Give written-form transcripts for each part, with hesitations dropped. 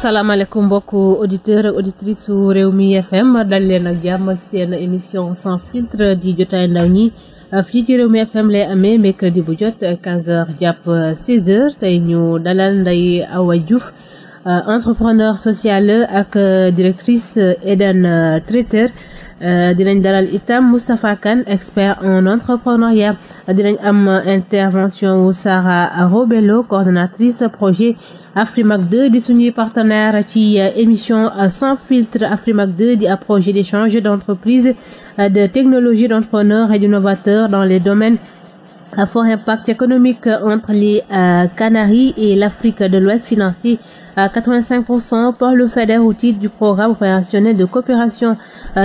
salaamaaleykum mbokku auditeurs ak auditrices su Rewmi FM dal leen ak jàmm seen émission sans filtre di jotaay ndaw ñi fii ci Rewmi FM lay amee mercredi bu jot 15h jàpp 16h tey ñu dalal Ndeye Awa Diouf entrepreneur social ak directrice Eden Traiteur dinañ dalal itam Moustapha Kane expert en entrepreneuriat dinañ am intervention wu Sarah Robello coordonnatrice projet Afrimac 2 di suñuy partenaire ci émission sans filtre Afrimac 2 di ab projet d'échange d'entreprise de technologie d'entrepreneurs et d'innovateurs dans les domaines à fort impact économique entre les Canaries et l'Afrique de l'Ouest financé à 85% par le FEDER au titre du programme opérationnel de coopération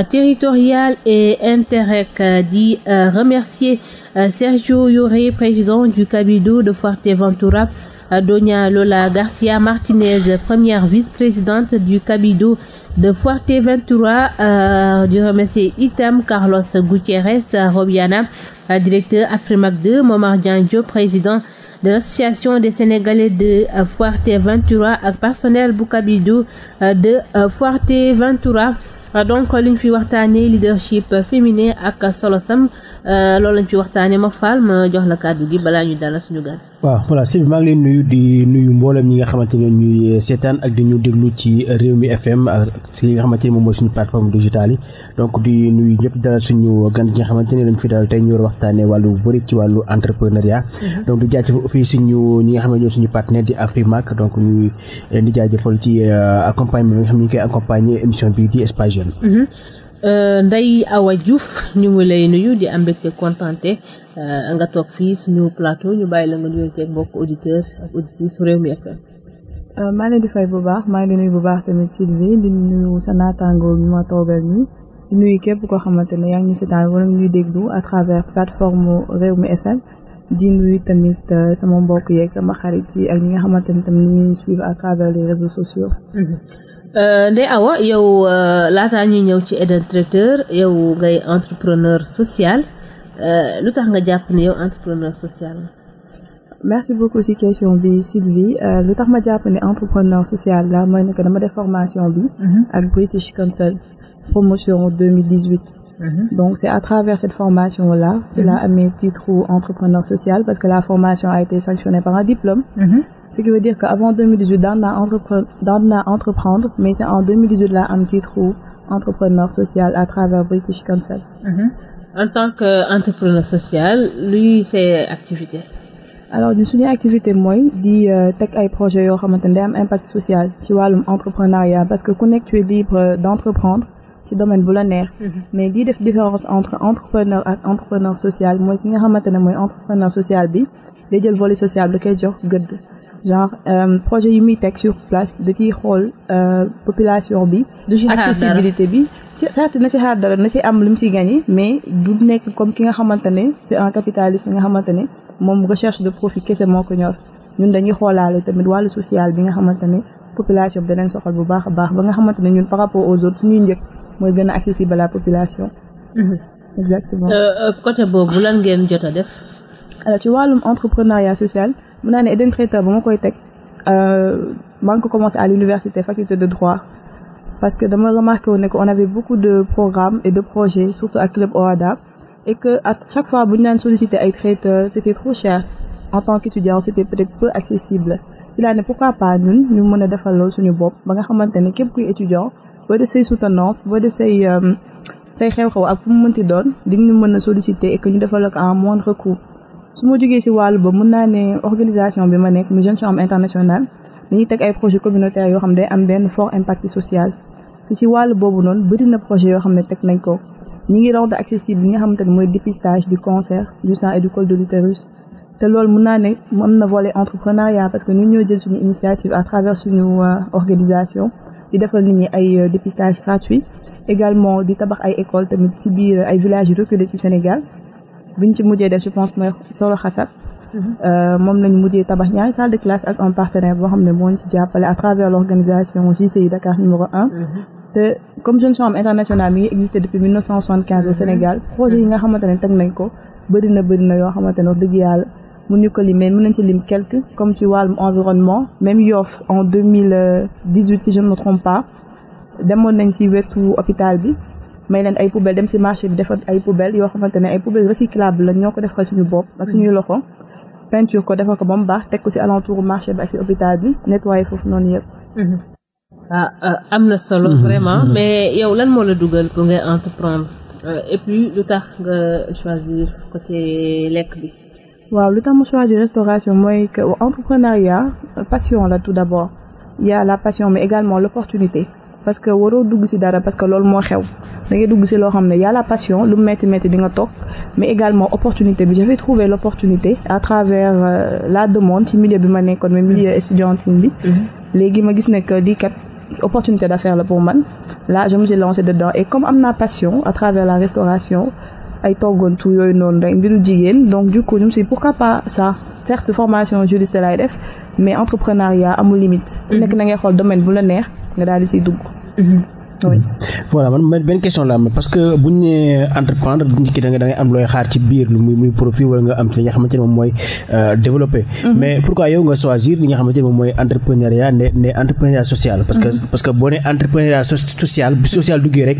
territoriale et Interreg di remercier Sergio Yoré, président du Cabildo de Fuerteventura, Doña Lola Garcia Martinez, première vice-présidente du Cabildo de Fuerteventura, di remercier itam Carlos Gutiérrez Robiana, directeur Afrimac 2, Momar Dianjo, président de l'association des Sénégalais de Fuerteventura ak personnel bu Cabildo de Fuerteventura. Donc liñ fi waxtaanee leadership féminin ak solo sam loolu lañ fi waxtaanee ma faal ma jox la kàddu gi balaa ñu dalal suñu gan. waaw voilà Sylvie maa ngi leen nuyu di nuyu mboolem ñi nga xamante ne ñuy seetaan ak di ñu déglu ci Rewmi FM ak ci li nga xamante ne moom mooy suñu plateforme digitale yi donc di nuyu ñëpp dalal suñu gan gi nga xamante ne lañ fi dalal tey ñu war a waxtaanee wàllu bëri ci wàllu entrepreneuriat. Donc di jaajëfal aussi suñu ñi nga xam ne ñoo suñu partenaire di Afrimac donc ñu di jaajëfal ci accompagnement bi nga xam ne ñu koy accompagner émission bi di Espace Jeune. Ndeye Awa Diouf ñu ngi lay nuyu di am mbégte contenté nga toog fii suñu plateau ñu bàyyi la nga nuyonteeg mbokk auditeurs ak auditrices su Rewmi FM. maa leen di fay bu baax maa ngi di nuyu bu baax tamit Sylvie di nuyu sa naataango bi ma toogal nii di nuyu képp koo xamante ne yaa ngi ñu seetaan wala ñuy déglu à travers plateforme Rewmi FM di nuyu tamit sama mbokk yeeg sama xarit yi ak ñi nga xamante ne tamit ñu ngi suivre à travers les réseaux sociaux. Ndeye Awa yow laataa ñuy ñëw ci Eden Traiteur yow ngay entrepreneur social lu tax nga jàpp ne yow entrepreneur social la. Merci beaucoup ci question bi Sylvie lu tax ma jàpp ne entrepreneur social la mooy ne que dama def formation bi ak British Council promotion 2018. Donc c'est à travers cette formation là ci la amee titre entrepreneur social parce que la formation a été sanctionnée par un diplôme. Ce qui veut dire qu'avant 2018 daan naa entreprendre mais c'est en 2018 là am titre entrepreneur social à travers British Council. En tant que entrepreneur social luy say activité. Alors ñu suñu activité mooy di teg ay projets yoo xamante ne day am impact social ci wàllum entrepreneuriat parce que ku nekk tu es libre d'entreprendre ci domaine bu la neex. Mais lii def différence entre entrepreneur ak entrepreneur social mooy ki nga xamante ne mooy entrepreneur social bi day jël volet social da koy jox gëdd. Genre projet yi muy teg sur place da ciy xool population bi. accessibilité bi. certes na ci xaar dara na ci am lu mu ci gagné mais du nekk comme ki nga xamante ne c'est un capitaliste nga xamante ne moom recherche de profit kese moo ko ñor ñun dañuy xoolaale tamit wàllu social bi nga xamante ne population bi danañ soxal bu baax a baax ba nga xamante ne ñun par rapport aux autres suñuy njëkk mooy gën a accessible à la population. Exactement. Côté boobu lan ngeen jot a def. Alors ci wàllum entrepreneuriat social mën naa ne Eden Traiteur ba ma koy teg maa ngi ko commencé à l'université faculté de droit parce que dama remarqué woon ne qu'on avait beaucoup de programmes et de projets surtout ak Club OHADA et que à chaque fois bu ñu naan solliciter ay traiteurs c'était trop cher en tant qu'étudiant c'était peut-être peu accessible ci laa ne pourquoi pas ñun ñu mën a defal loolu suñu bopp ba nga xamante ne képp kuy étudiant boo def say soutenance boo def say xew-xew ak fu mu mënti doon di ñu mën a solliciter et que ñu defal ko en moindre coût. su ma jógee ci wàllu ba mën naa ne organisation bi ma nekk mu Jeune Chambre Internationale dañuy teg ay projets communautaires yoo xam ne day am benn fort impact social te ci wàllu boobu noonu bëri na projet yoo xam ne teg nañ ko ñi ngi rendre accessible li nga xamante ne mooy dépistage du cancer du sein et du col de l'utérus te loolu mën naa ne am na volet entrepreneuriat parce que ñun ñoo jël suñu initiative à travers suñu organisation di defal nit ñi ay dépistage gratuit également di tabax ay école tamit ci biir ay villages yu reculés ci Sénégal biñ ci mujjee def je pense mooy Soro Xasab moom lañ mujjee tabax ñaari salle de classe ak un partenaire boo xam ne moo ñu ci jàppale à travers l'organisation JCI Dakar numéro 1 te comme Jeune Chambre Internationale mi ngi existé depuis 1975 au Sénégal projet yi nga xamante ne teg nañ ko bëri na yoo xamante ne wax dëgg yàlla mun ñu ko lim mais mën nañ ci lim quelques comme ci wàllum environnement même Yoff en 2018 si je ne me trompe pas demoon nañ ci wetu hôpital bi may leen ay poubelles dem ci marché bi defar ay poubelles yoo xamante ne ay poubelles recyclables la ñoo ko defal suñu bopp ak suñuy loxo peinture ko defal ko ba mu baax teg ko ci alentour marché bi ak ci hôpital bi nettoyer foofu noonu yëpp. am na solo vraiment mais yow lan moo la dugal pour nga entreprendre et puis lu tax nga choisir côté lekk bi. waaw lu tax mu choisir restauration mooy que entrepreneuriat passion la tout d'abord il y a la passion mais également l'opportunité parce que waroo dugg ci dara parce que loolu moo xew da ngay dugg ci loo xam ne y a la passion lu metti di nga toog mais également opportunité bi j'avais trouvé l'opportunité à travers la demande ci milieu bi ma nekkoon mais milieu estudiantine bi léegi ma gis ne que lii kat opportunité d'affaires la pour man là je me suis lancée dedans et comme am naa passion à travers la restauration ay toggantu yooyu noonu rek mbiru jigéen donc du coup je me suis dit pourquoi pas ça certes formation juriste lay def mais entrepreneuriat amul limite nekk na ngay xool domaine bu la neex nga daal di siy dugg oui. voilà man benn question la am parce que buñ ne entreprendre buñ ki da ngay am looy xaar ci biir muy profit wala nga am ci li nga xamante ne moom mooy développer mais pourquoi yow nga choisir li nga xamante ne moom mooy entrepreneuriat ne entrepreneuriat social parce que boo ne entrepreneuriat social bi social duggee rek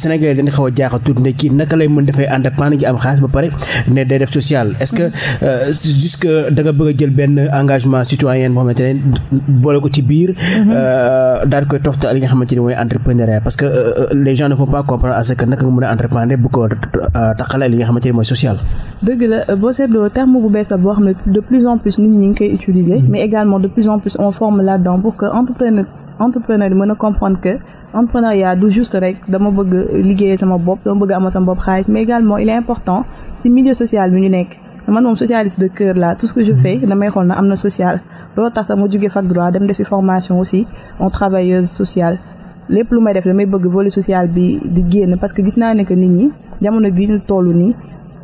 Sénégalais dañu xaw a jaaxal tuuti ne kii naka lay mën defee entreprendre ngi am xaalis ba pare ne day def social est-ce que jusque da nga bëgg a jël benn engagement citoyen boo xamante ne boole ko ci biir daal koy toftal li nga xamante ne mooy entrepreneuriat parce que les gens ne vont pas comprendre à ce que naka nga mën a entreprendre bu ko taxalee li nga xamante ne mooy social. dëgg la boo seetloo terme bu bees la boo xam ne de plus en plus nit ñi ngi koy utiliser mais également de plus en plus on forme là-dedans pour que entrepreneur yi mën a comprendre que entrepreneuriat du juste rek dama bëgg liggéeyee sama bopp dama bëgg amal sama bopp xaalis mais également il est important ci milieu social bi ñu nekk man moom socialiste de cœur là tout ce que je fais damay xool na am na social loolu tax sax ma jógee fac droit dem defi formation aussi en travailleuse sociale lépp lu may def damay bëgg volet social bi di génn parce que gis naa ne que nit ñi jamono bii ñu toll nii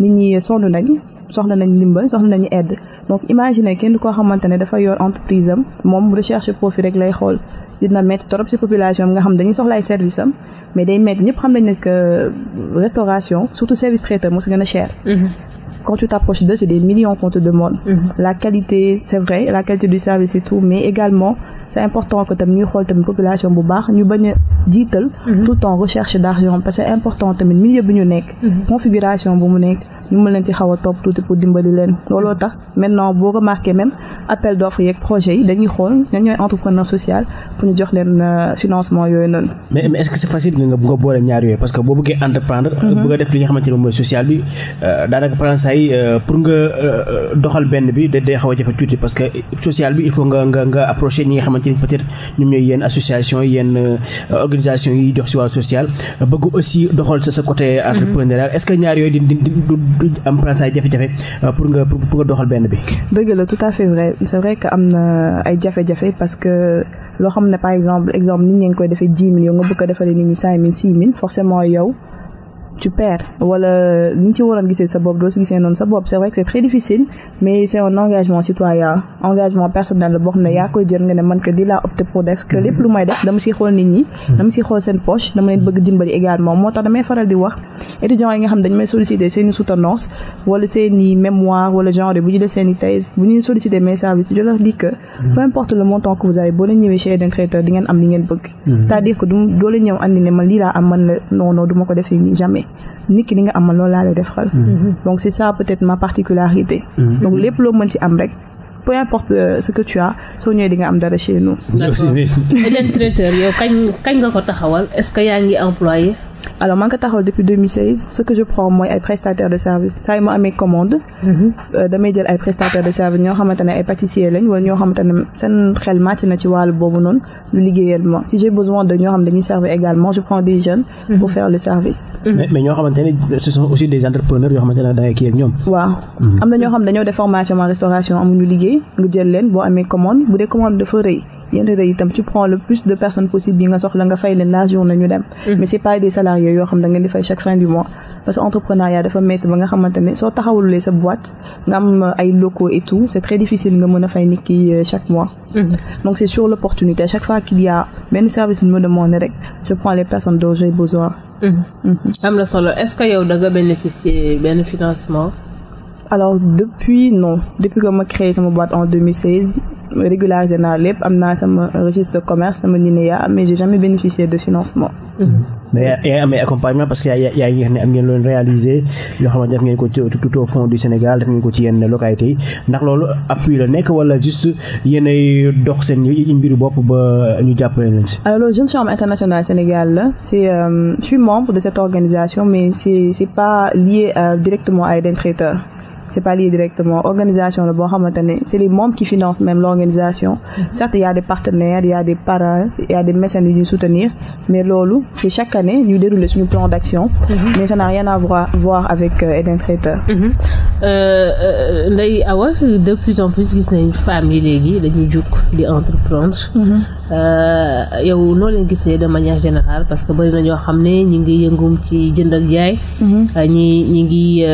nit ñi sonn nañ soxla nañ ndimbal soxla nañu aide donc imagine kenn koo xamante ne dafa yor entreprise am moom recherche profit rek lay xool dina métti trop ci population am nga xam dañuy soxla ay service am mais day métti ñëpp xam nañ ne que restauration surtout service traiteur moo si gën a cher. Quand tu t'approches d'eux, c'est des millions qu'on te demande. La qualité, c'est vrai, la qualité du service et tout, mais également, c'est important que tamit ñuy xool tamit population bu baax ñu bañ a jiital tout le temps recherche d'argent parce que c'est important tamit milieu bi ñu nekk configuration bu mu nekk ñu mën leen ci xaw a topp tuuti pour dimbali leen looloo tax maintenant boo remarqué même appel d'offres yeeg projet yi dañuy xool ñan ñooy entrepreneur social pour ñu jox leen financement yooyu noonu. mais est-ce que c'est facile nga boole ñaar yooyu parce que boo bëggee entreprendre bëgg a def li nga xamante ne mooy social bi daanaka par exemple pour nga doxal benn bi day xaw a jafe tuuti parce que social bi il faut nga approcher ñi nga xamante ni peut-être ñoom ñooy yenn association yenn organisation yi jox ci wàllu social bëgg aussi doxal sa côté entrepreneurial est-ce que ñaar yooyu du am place ay jafe-jafe pour nga doxal benn bi. dëgg la tout à fait vrai c'est vrai que am na ay jafe-jafe parce que loo xam ne par exemple nit ñi ngi koy defee 10 000 yow nga bëgg a defalee nit ñi 5 000 6 000 forcément yow tu perds wala ni ñu ci waroon gisee sa bopp doo si gisee noonu sa bopp c'est vrai que c'est très difficile mais c'est un engagement citoyen engagement personnel la boo xam ne yaa koy jël nga ne man que di laa opté pour def que lépp lu may def dama siy xool nit ñi dama siy xool seen poche dama leen bëgg dimbali également moo tax damay faral di wax étudiants yi nga xam dañu may solliciter seeni soutenance wala seeni mémoire wala genre bu ñu def seeni thèse bu ñuy solliciter mes services je leur dis que peu importe le montant que vous avez boo leen ñëwee chez un traiteur di ngeen am li ngeen bëgg c'est-à-dire que doo leen ñëw andi ne man lii laa am man la non du ma ko defee nii jamais nit ki li nga amal loolu laa lay def xel donc c'est ça peut-être ma particularité donc lépp loo mën ci am rek peu importe ce que tu as soo ñëwee di nga am dara chez nous. Eden Traiteur yow kañ nga ko taxawal est-ce que yaa ngi employé. alors maa ngi ko taxawal depuis 2016 ce que je prends mooy ay prestataires de service saa yu ma amee commande damay jël ay prestataires de service ñoo xamante ne ay pâtissiers lañ wala ñoo xamante ne seen xel màcc na ci wàllu boobu noonu lu liggéeyal ma si j'ai besoin de ñoo xam dañuy servir également je prends des jeunes pour faire le service. mais ñoo xamante ne ce sont aussi des entrepreneurs yoo xamante ne da ngay kii ak ñoom. waaw am na ñoo xam dañoo def formation en restauration amuñu liggéey nga jël leen boo amee commande bu dee commande dafa rëy. yenn rëy itam tu prends le plus de personnes possible yi nga soxla nga fay leen la journée ñu dem mais c'est pas des salariés yoo xam da ngeen di fay chaque fin du mois parce que entrepreneuriat dafa métti ba nga xamante ne soo taxawulee sa boîte nga am ay locaux et tout c'est très difficile nga mën a fay nit ki chaque mois donc c'est sur l'opportunité à chaque fois qu'il y a benn service bu me demande rek je prends les personnes dont j'ai besoin am na solo est-ce que yow da nga bénéficier benn financement Alors depuis que ma créé sama boîte en 2016 régularisé naa lépp am naa sama registre de commerce sama NINEA mais j'ai jamais bénéficié de financement. mais yaa amee accompagnement parce que yaa ngi xam ne am ngeen loon réaliser yoo xamante def ngeen ko tout au fond du Sénégal def ngeen ko ci yenn localités yi ndax loolu appui la nekk wala juste yéenay dox seen mbiru bopp ba ñu jàppale leen si. Alors Jeune Chambre Internationale Sénégal la c'est je suis membre de cette organisation mais c'est pas lié directement à Eden Trader. C'est pas lié directement organisation la boo xamante ne c'est les membres qui financent même l'organisation. Certes il y a des partenaires il y a des parrains il y a des mécènes yu ñuy soutenir mais loolu c'est chaque année ñu dérouler suñu plan d'action. Mais ça n'a rien à voir avec Eden Trader. Ndeye Awa de plus en plus gis nañ femmes yi léegi dañuy jóg di entreprendre. yow noo leen gisee de manière générale parce que bari na ñoo xam ne ñi ngi yëngum ci jënd ak jaay. ñi ngi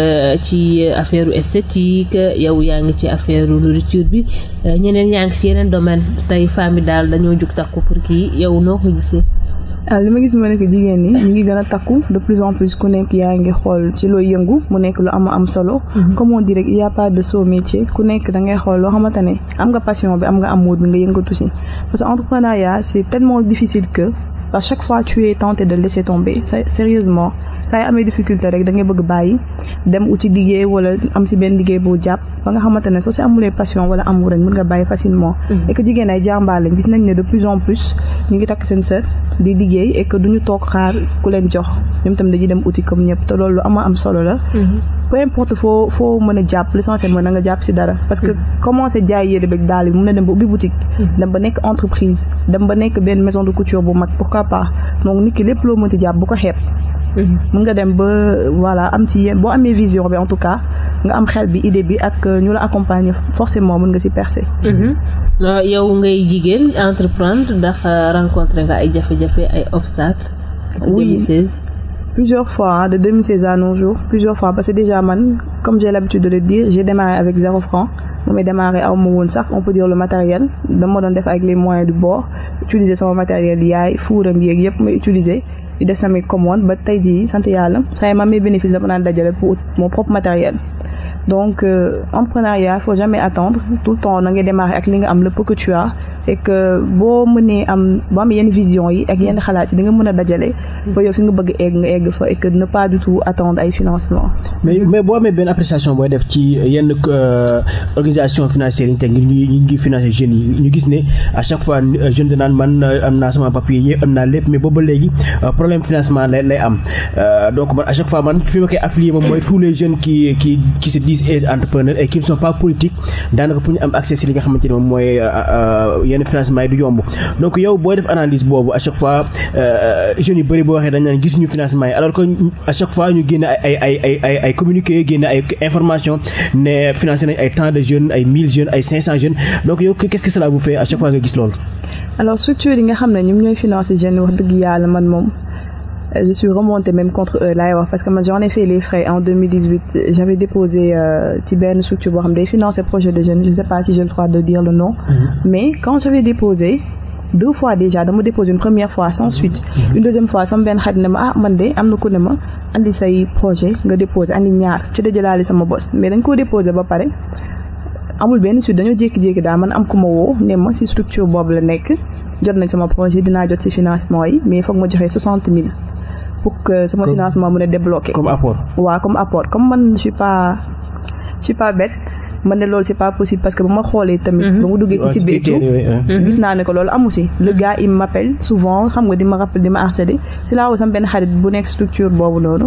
ci affaire esthétique yow yaa ngi ci affaire nourriture bi ñeneen yaa ngi ci yeneen domaine tey femme yi daal dañoo jug takku pour kii yow noo ko gisee. li ma gis moo nekk jigéen ñi ñu ngi gën a takku de plus en plus ku nekk yaa ngi xool ci looy yëngu mu nekk lu am solo. comme on dit rek il y a pas de sot métier ku nekk da ngay xool loo xamante ne am nga passion bi am nga amour bi nga yëngatu ci parce que entrepreneuriat c'est tellement difficile que à chaque fois tu es tenté de laisser tomber sérieusement saa yi amee difficulté rek da ngay bëgg bàyyi dem uti liggéey wala am ci benn liggéey boo jàpp ba nga xamante ne soo ci amulee passion wala amour rek mën nga bàyyi facilement. Et que jigéen ay jàmbaar lañ gis nañ ne de plus en plus ñu ngi takk seen sër di liggéey et que duñu toog xaar ku leen jox ñoom tam dañuy dem uti comme ñëpp te loolu lu am solo la. peu importe foo mën a jàpp l'essentiel mooy na nga jàpp ci dara parce que commencer jaay yére beeg daal bi mën na dem ba ubbi boutique. dem ba nekk entreprise dem ba nekk benn maison de couture bu mag pourquoi pas donc nit ki lépp loo mënti jàpp bu ko xeeb. mën nga dem ba voilà am ci boo amee vision bi en tout cas nga am xel bi idée bi ak ñu la accompagner forcément mën nga ci percer. yow ngay jigéen entreprendre ndax rencontré nga ay jafe-jafe ay obstacles. oui 2016. Plusieurs fois de 2016 à nos jours plusieurs fois parce que déjà man comme j'ai l'habitude de le dire j'ai démarré avec 0 franc moom may démarré aw ma woon sax on peut dire le matériel dama doon def avec les moyens du bord utiliser sama matériel yaay fuuram yeeg yëpp may utiliser di def samay commande ba tey jii sant yàlla saa yi ma amee bénéfice dama naan dajale pour mon propre matériel. Donc entrepreneuriat faut jamais attendre tout le temps na nga démarrer ak li nga am le peu que tu as et que boo mënee boo amee yenn vision yi ak yenn xalaat yi da nga mën a dajale ba yow fi nga bëgg egg nga egg fa et que ne pas du tout attendre ay financement. mais boo amee benn appréciation booy def ci yenn organisation financière yi teg ngir ñu ngi financer jeunes yi ñu gis ne à chaque fois jeune de naan man am naa sama papier yi am naa lépp mais booba léegi problème financement lay am donc man à chaque fois man fi ma koy affilier moom mooy tous les jeunes qui se disent entrepreneurs et qui ne sont pas politiques daanaka pour ñu am accès ci li nga xamante ne moom mooy yenn financement yi du yomb donc yow booy def analyse boobu à chaque fois jeunes yu bëri boo waxee dañ naan gis ñu financement yi alors que à chaque fois ñu génne ay communiqué génne ay information ne financé nañ ay tant de jeunes ay 1000 jeunes ay 500 jeunes donc yow qu'est-ce que cela vous fait à chaque fois nga gis loolu. alors structure yi nga xam ne ñoom ñooy financer jeunes wax dëgg yàlla man moom. Je suis remontée même contre eux laay wax parce que man j'en ai fait les frais en 2018 j'avais déposé ci benn structure boo xam ne day financer projet de jeunes je ne sais pas si j'ai le droit de dire le nom mais quand j'avais déposé 2 fois déjà dama déposé une première fois sans suite une deuxième fois sama benn xarit ne ma man de am na ku ne ma andi say projet nga déposé andi ñaar ci dajalaale sama bos mais dañ koo déposé ba pare amul benn suite dañoo jékki-jékki daal man am ku ma woo ne ma ci structure boobu la nekk jot nañ sama projet dinaa jot ci financement yi mais foog ma joxe 60 000 pour que sama financement mën a débloquer. comme apport. waaw comme apport comme man je suis pas bête man ne loolu c'est pas possible parce que ba ma xoolee tamit. ba mu duggee ci biir gis naa ne que loolu amu ci. le gars il m'appelle souvent xam nga di ma rappeler di ma harceler si laa woo sama benn xarit bu nekk structure boobu noonu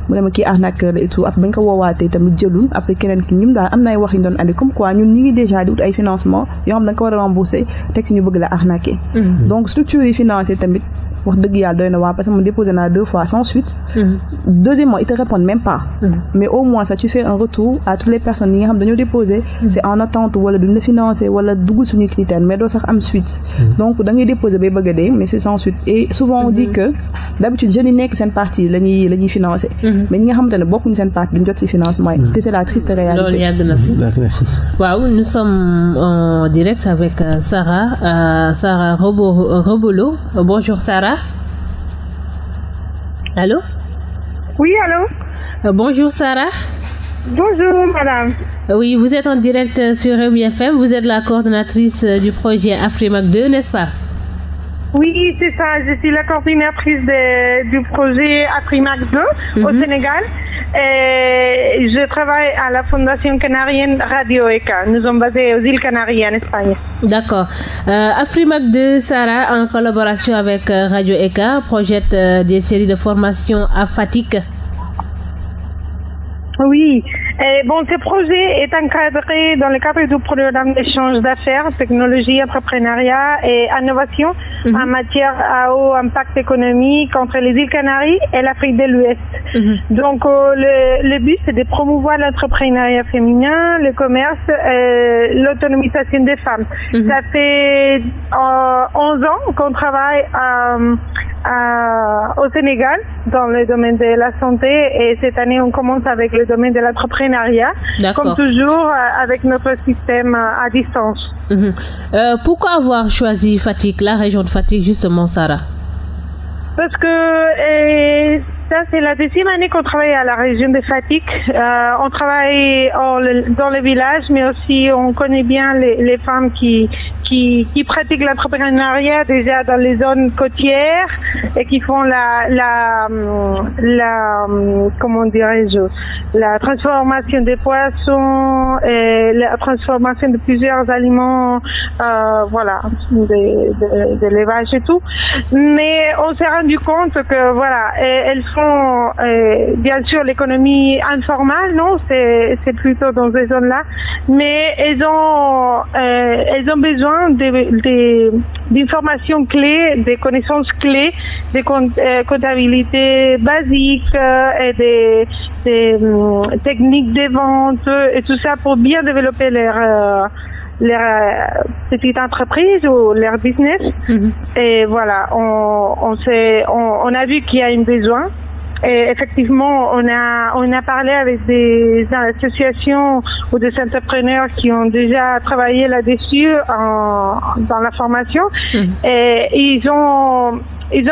mu ne ma kii arnaqueur la et tout après bañ ko woowaatee tamit jëlul après keneen ki ñun daal am na ay wax yu ñu doon andi comme quoi ñun ñi ngi déjà di ut ay financement yoo xam da nga ko war a rembourser teg ci ñu bëgg la arnaquer. donc structure yi financé tamit. wax dëgg yàlla doy na waa parce que mu déposé naa 2 fois sans suite. Deuxièmement ils te répondent même pas. mais au moins ça tu fais un retour à toutes les personnes yi nga xam dañoo déposé. c'est en attente wala duñ la financer wala duggul suñu critère mais doo sax am suite. donc da ngay déposé bay bëgg a dee mais c'est sans suite et souvent on dit que d'habitude jeunes yi nekk seen parti la ñuy financer. mais ñi nga xamante ne bokkuñu seen parti duñ jot ci financement yi. te c'est la triste réalité. loolu yàgg na fi. waaw nous sommes en direct avec Sarah Rebolo. Bonjour Sarah. Allô? Oui, allô? Bonjour Sarah. Bonjour madame. Oui, vous êtes en direct sur Rewmi FM, vous êtes la coordonnatrice du projet Afrimac 2, n'est-ce pas? Oui, c'est ça, je suis la coordinatrice du projet Afrimac 2 au Sénégal. Et je travaille à la Fondation canarienne Radio ECA. Nous sommes basés aux îles Canaries en Espagne. D'accord. Afrimac 2, Sarah, en collaboration avec Radio ECA, projette des séries de formation à Fatick. Oui. Et bon, ce projet est encadré dans le cadre du programme d'échange d'affaires, technologie, entrepreneuriat et innovation en matière à haut impact économique entre les îles Canaries et l'Afrique de l'Ouest. Donc, le but, c'est de promouvoir l'entrepreneuriat féminin, le commerce, l'autonomisation des femmes. Ça fait 11 ans qu'on travaille au Sénégal dans le domaine de la santé et cette année on commence avec le domaine de l'entrepreneuriat, comme toujours avec notre système à distance. Pourquoi avoir choisi Fatick, la région de Fatick justement, Sarah? Parce que ça c'est la deuxième année qu'on travaille à la région de Fatick. On travaille dans les villages, mais aussi on connaît bien les femmes qui pratiquent l'entrepreneuriat déjà dans les zones côtières et qui font la comment dirais-je, la transformation des poissons et la transformation de plusieurs aliments, voilà, de l'élevage et tout. Mais on s'est rendu compte que voilà, elles font bien sûr l'économie informelle, non, c'est plutôt dans ces zones-là, mais elles ont besoin d'informations clés, des connaissances clés, des comptabilités basiques et des techniques de vente et tout ça pour bien développer leur petite entreprise ou leur business. Et voilà, on a vu qu'il y a un besoin. Et effectivement, on a parlé avec des associations ou des entrepreneurs qui ont déjà travaillé là-dessus dans la formation. Et ils ont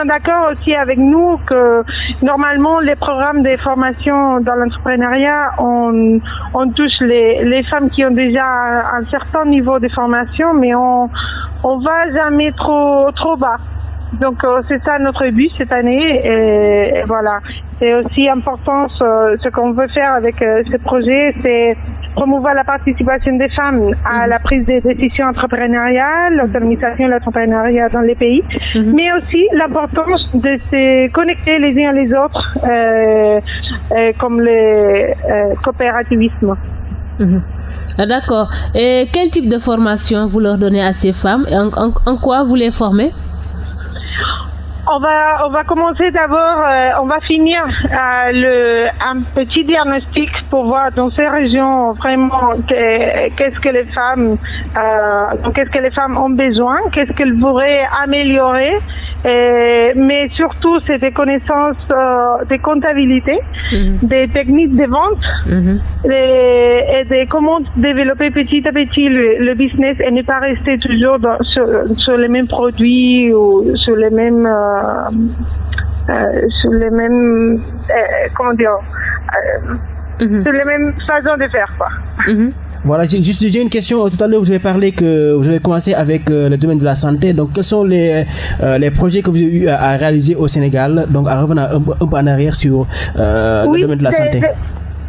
d'accord aussi avec nous que normalement les programmes de formation dans l'entrepreneuriat on touche les femmes qui ont déjà un certain niveau de formation, mais on va jamais trop bas. Donc c'est ça notre but cette année et voilà. C'est aussi important ce qu'on veut faire avec ce projet, c'est promouvoir la participation des femmes à la prise des décisions entrepreneuriales, l'autonomisation de l'entrepreneuriat dans les pays, mais aussi l'importance de se connecter les uns les autres comme le coopérativisme. D'accord. Et quel type de formation vous leur donnez à ces femmes et en quoi vous les formez? On va commencer d'abord, on va finir un petit diagnostic pour voir dans ces régions vraiment qu'est-ce que les femmes ont besoin, qu'est-ce qu'elles pourraient améliorer, mais surtout c'est des connaissances de comptabilité, des techniques de vente et de comment développer petit à petit le business et ne pas rester toujours sur les mêmes produits ou sur les mêmes comment dire, sur les mêmes façons de faire quoi. Voilà, j'ai une question. Tout à l'heure, vous avez parlé que vous avez commencé avec le domaine de la santé. Donc, quels sont les projets que vous avez eu à réaliser au Sénégal? Donc, en revenant un peu en arrière sur le domaine de la santé.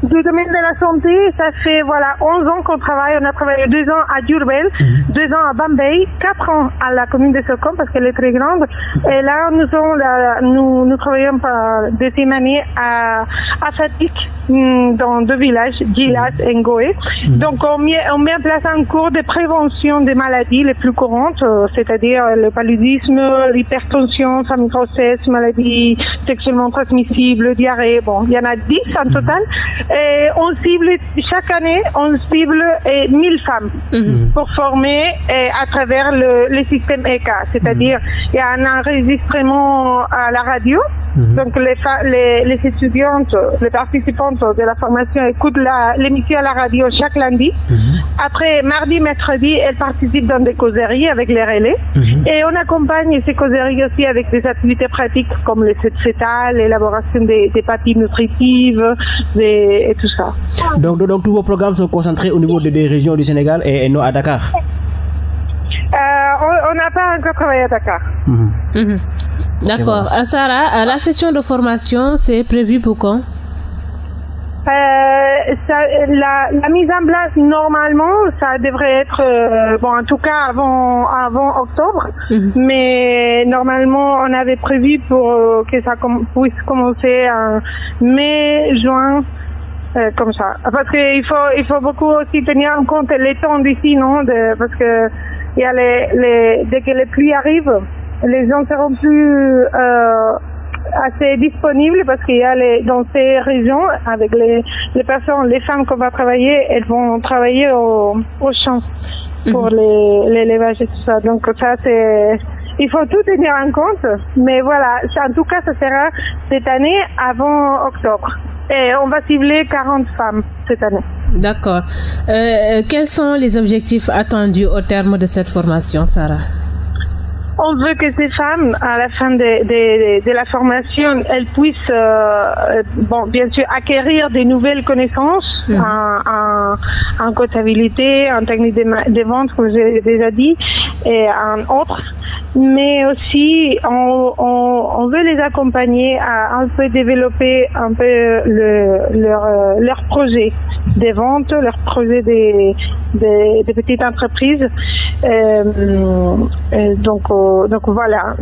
Du domaine de la santé, ça fait 11 ans qu'on travaille. On a travaillé 2 ans à Diourbel, 2 ans à Bambey, 4 ans à la commune de Sokone parce qu'elle est très grande. Et là, nous travaillons par deuxième année à Fatick, dans 2 villages, Djilas et Ngoé. Donc, on met en place un cours de prévention des maladies les plus courantes, c'est-à-dire le paludisme, l'hypertension, femme grossesse, maladies sexuellement transmissibles, diarrhée. Bon, il y en a 10 en total. Et on cible, chaque année, 1000 femmes pour former à travers le système ECA. C'est-à-dire, il y a un enregistrement à la radio Donc les étudiantes, les participantes de la formation écoutent l'émission à la radio chaque lundi. Après, mardi, mercredi, elles participent dans des causeries avec les relais. Et on accompagne ces causeries aussi avec des activités pratiques comme les CETA, l'élaboration des papilles nutritives et tout ça. Donc tous vos programmes sont concentrés au niveau des régions du Sénégal et non à Dakar? On n'a pas encore travaillé à Dakar. D'accord. Sarah, la session de formation, c'est prévu pour quand? La mise en place, normalement, ça devrait être, en tout cas avant octobre, mais normalement, on avait prévu pour que ça puisse commencer en mai, juin, comme ça. Parce qu'il faut beaucoup aussi tenir en compte les temps d'ici, non? Parce que il y a dès que les pluies arrivent, les gens seront plus assez disponibles parce qu'il y a dans ces régions avec les personnes, les femmes qu'on va travailler, elles vont travailler au champ pour l'élevage et tout ça. Donc ça il faut tout tenir en compte, mais voilà, en tout cas ça sera cette année avant octobre. Et on va cibler 40 femmes cette année. D'accord. Quels sont les objectifs attendus au terme de cette formation, Sarah? On veut que ces femmes, à la fin de la formation, elles puissent, bien sûr, acquérir des nouvelles connaissances en comptabilité, en technique de vente, comme j'ai déjà dit, et en autres. Mais aussi, on veut les accompagner à un peu développer un peu leur projet de vente, leur projet des petites entreprises. Donc voilà.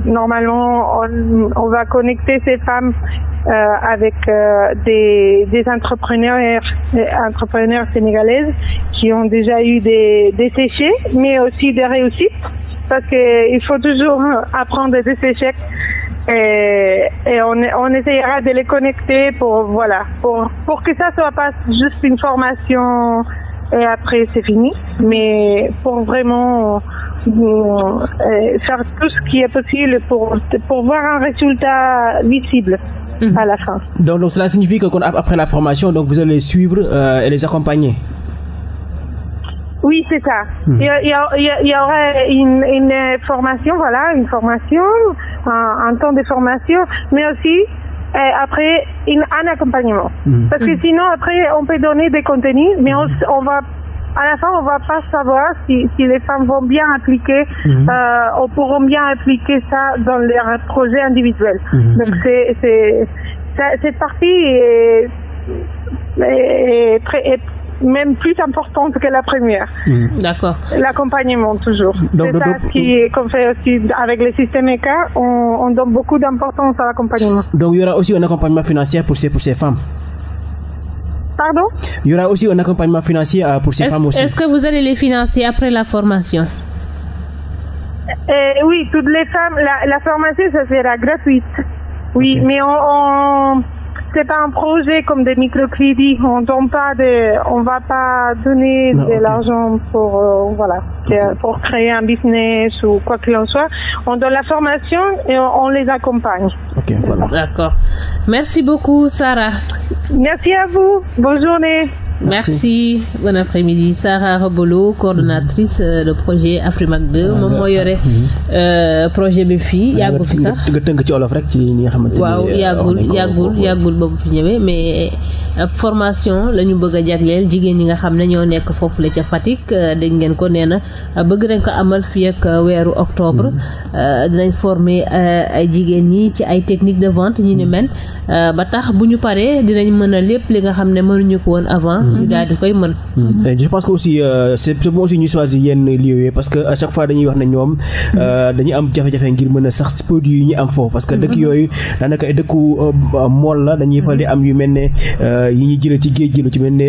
Normalement, on va connecter ces femmes avec des entrepreneurs sénégalaises qui ont déjà eu des échecs, mais aussi des réussites. Parce qu'il faut toujours apprendre des échecs et on essayera de les connecter pour que ça soit pas juste une formation et après c'est fini, mais pour vraiment faire tout ce qui est possible pour voir un résultat visible à la fin. Donc cela signifie que après la formation, donc vous allez les suivre et les accompagner. Oui, c'est ça. Il y aurait une formation, un temps de formation, mais aussi après un accompagnement. Parce que sinon, après, on peut donner des contenus, mais à la fin, on va pas savoir si les femmes vont bien appliquer, ou pourront bien appliquer ça dans leurs projets individuels. Donc cette partie est même plus importante que la première. D'accord. L'accompagnement toujours. C'est ça qu'on fait aussi avec les systèmes ECA. On donne beaucoup d'importance à l'accompagnement. Donc il y aura aussi un accompagnement financier pour ces femmes. Pardon? Il y aura aussi un accompagnement financier pour ces femmes aussi. Est-ce que vous allez les financer après la formation? Oui, toutes les femmes. La formation, ça sera gratuite. Oui, okay. Mais c'est pas un projet comme des microcrédits. On va pas donner de l'argent pour créer un business ou quoi qu'il en soit. On donne la formation et on les accompagne. Ok, voilà. D'accord. Merci beaucoup, Sarah. Merci à vous. Bonne journée. Merci. Bon après-midi. Sarah Robolo, coordonnatrice de projet Afrimac 2 moom moo yore projet bi fii yàggul fi sax nga tënk ci olof rek ci ñi nga xamante waaw yàggul boobu fi ñëwee mais formation la ñu bëgg a jagleel jigéen ñi nga xam ne ñoo nekk foofu la ca Fatick dégg ngeen ko nee na bëgg nañ ko amal fii ak weeru octobre dinañ former ay jigéen ñi ci ay techniques de vente ñi ni mel ba tax bu ñu paree dinañ mën a lépp li nga xam ne mënuñu ko woon avant ñu daal di koy mën. Je pense que aussi c'est bon aussi ñu choisir yenn lieux parce que à chaque fois dañuy wax ne ñoom dañuy am jafe-jafe ngir mën a sax produit yi ñu am foofu parce que dëkk yooyu daanaka ay dëkku mool la dañuy fa di am yu mel ne yi ñuy jëlee ci géej gi lu ci mel ne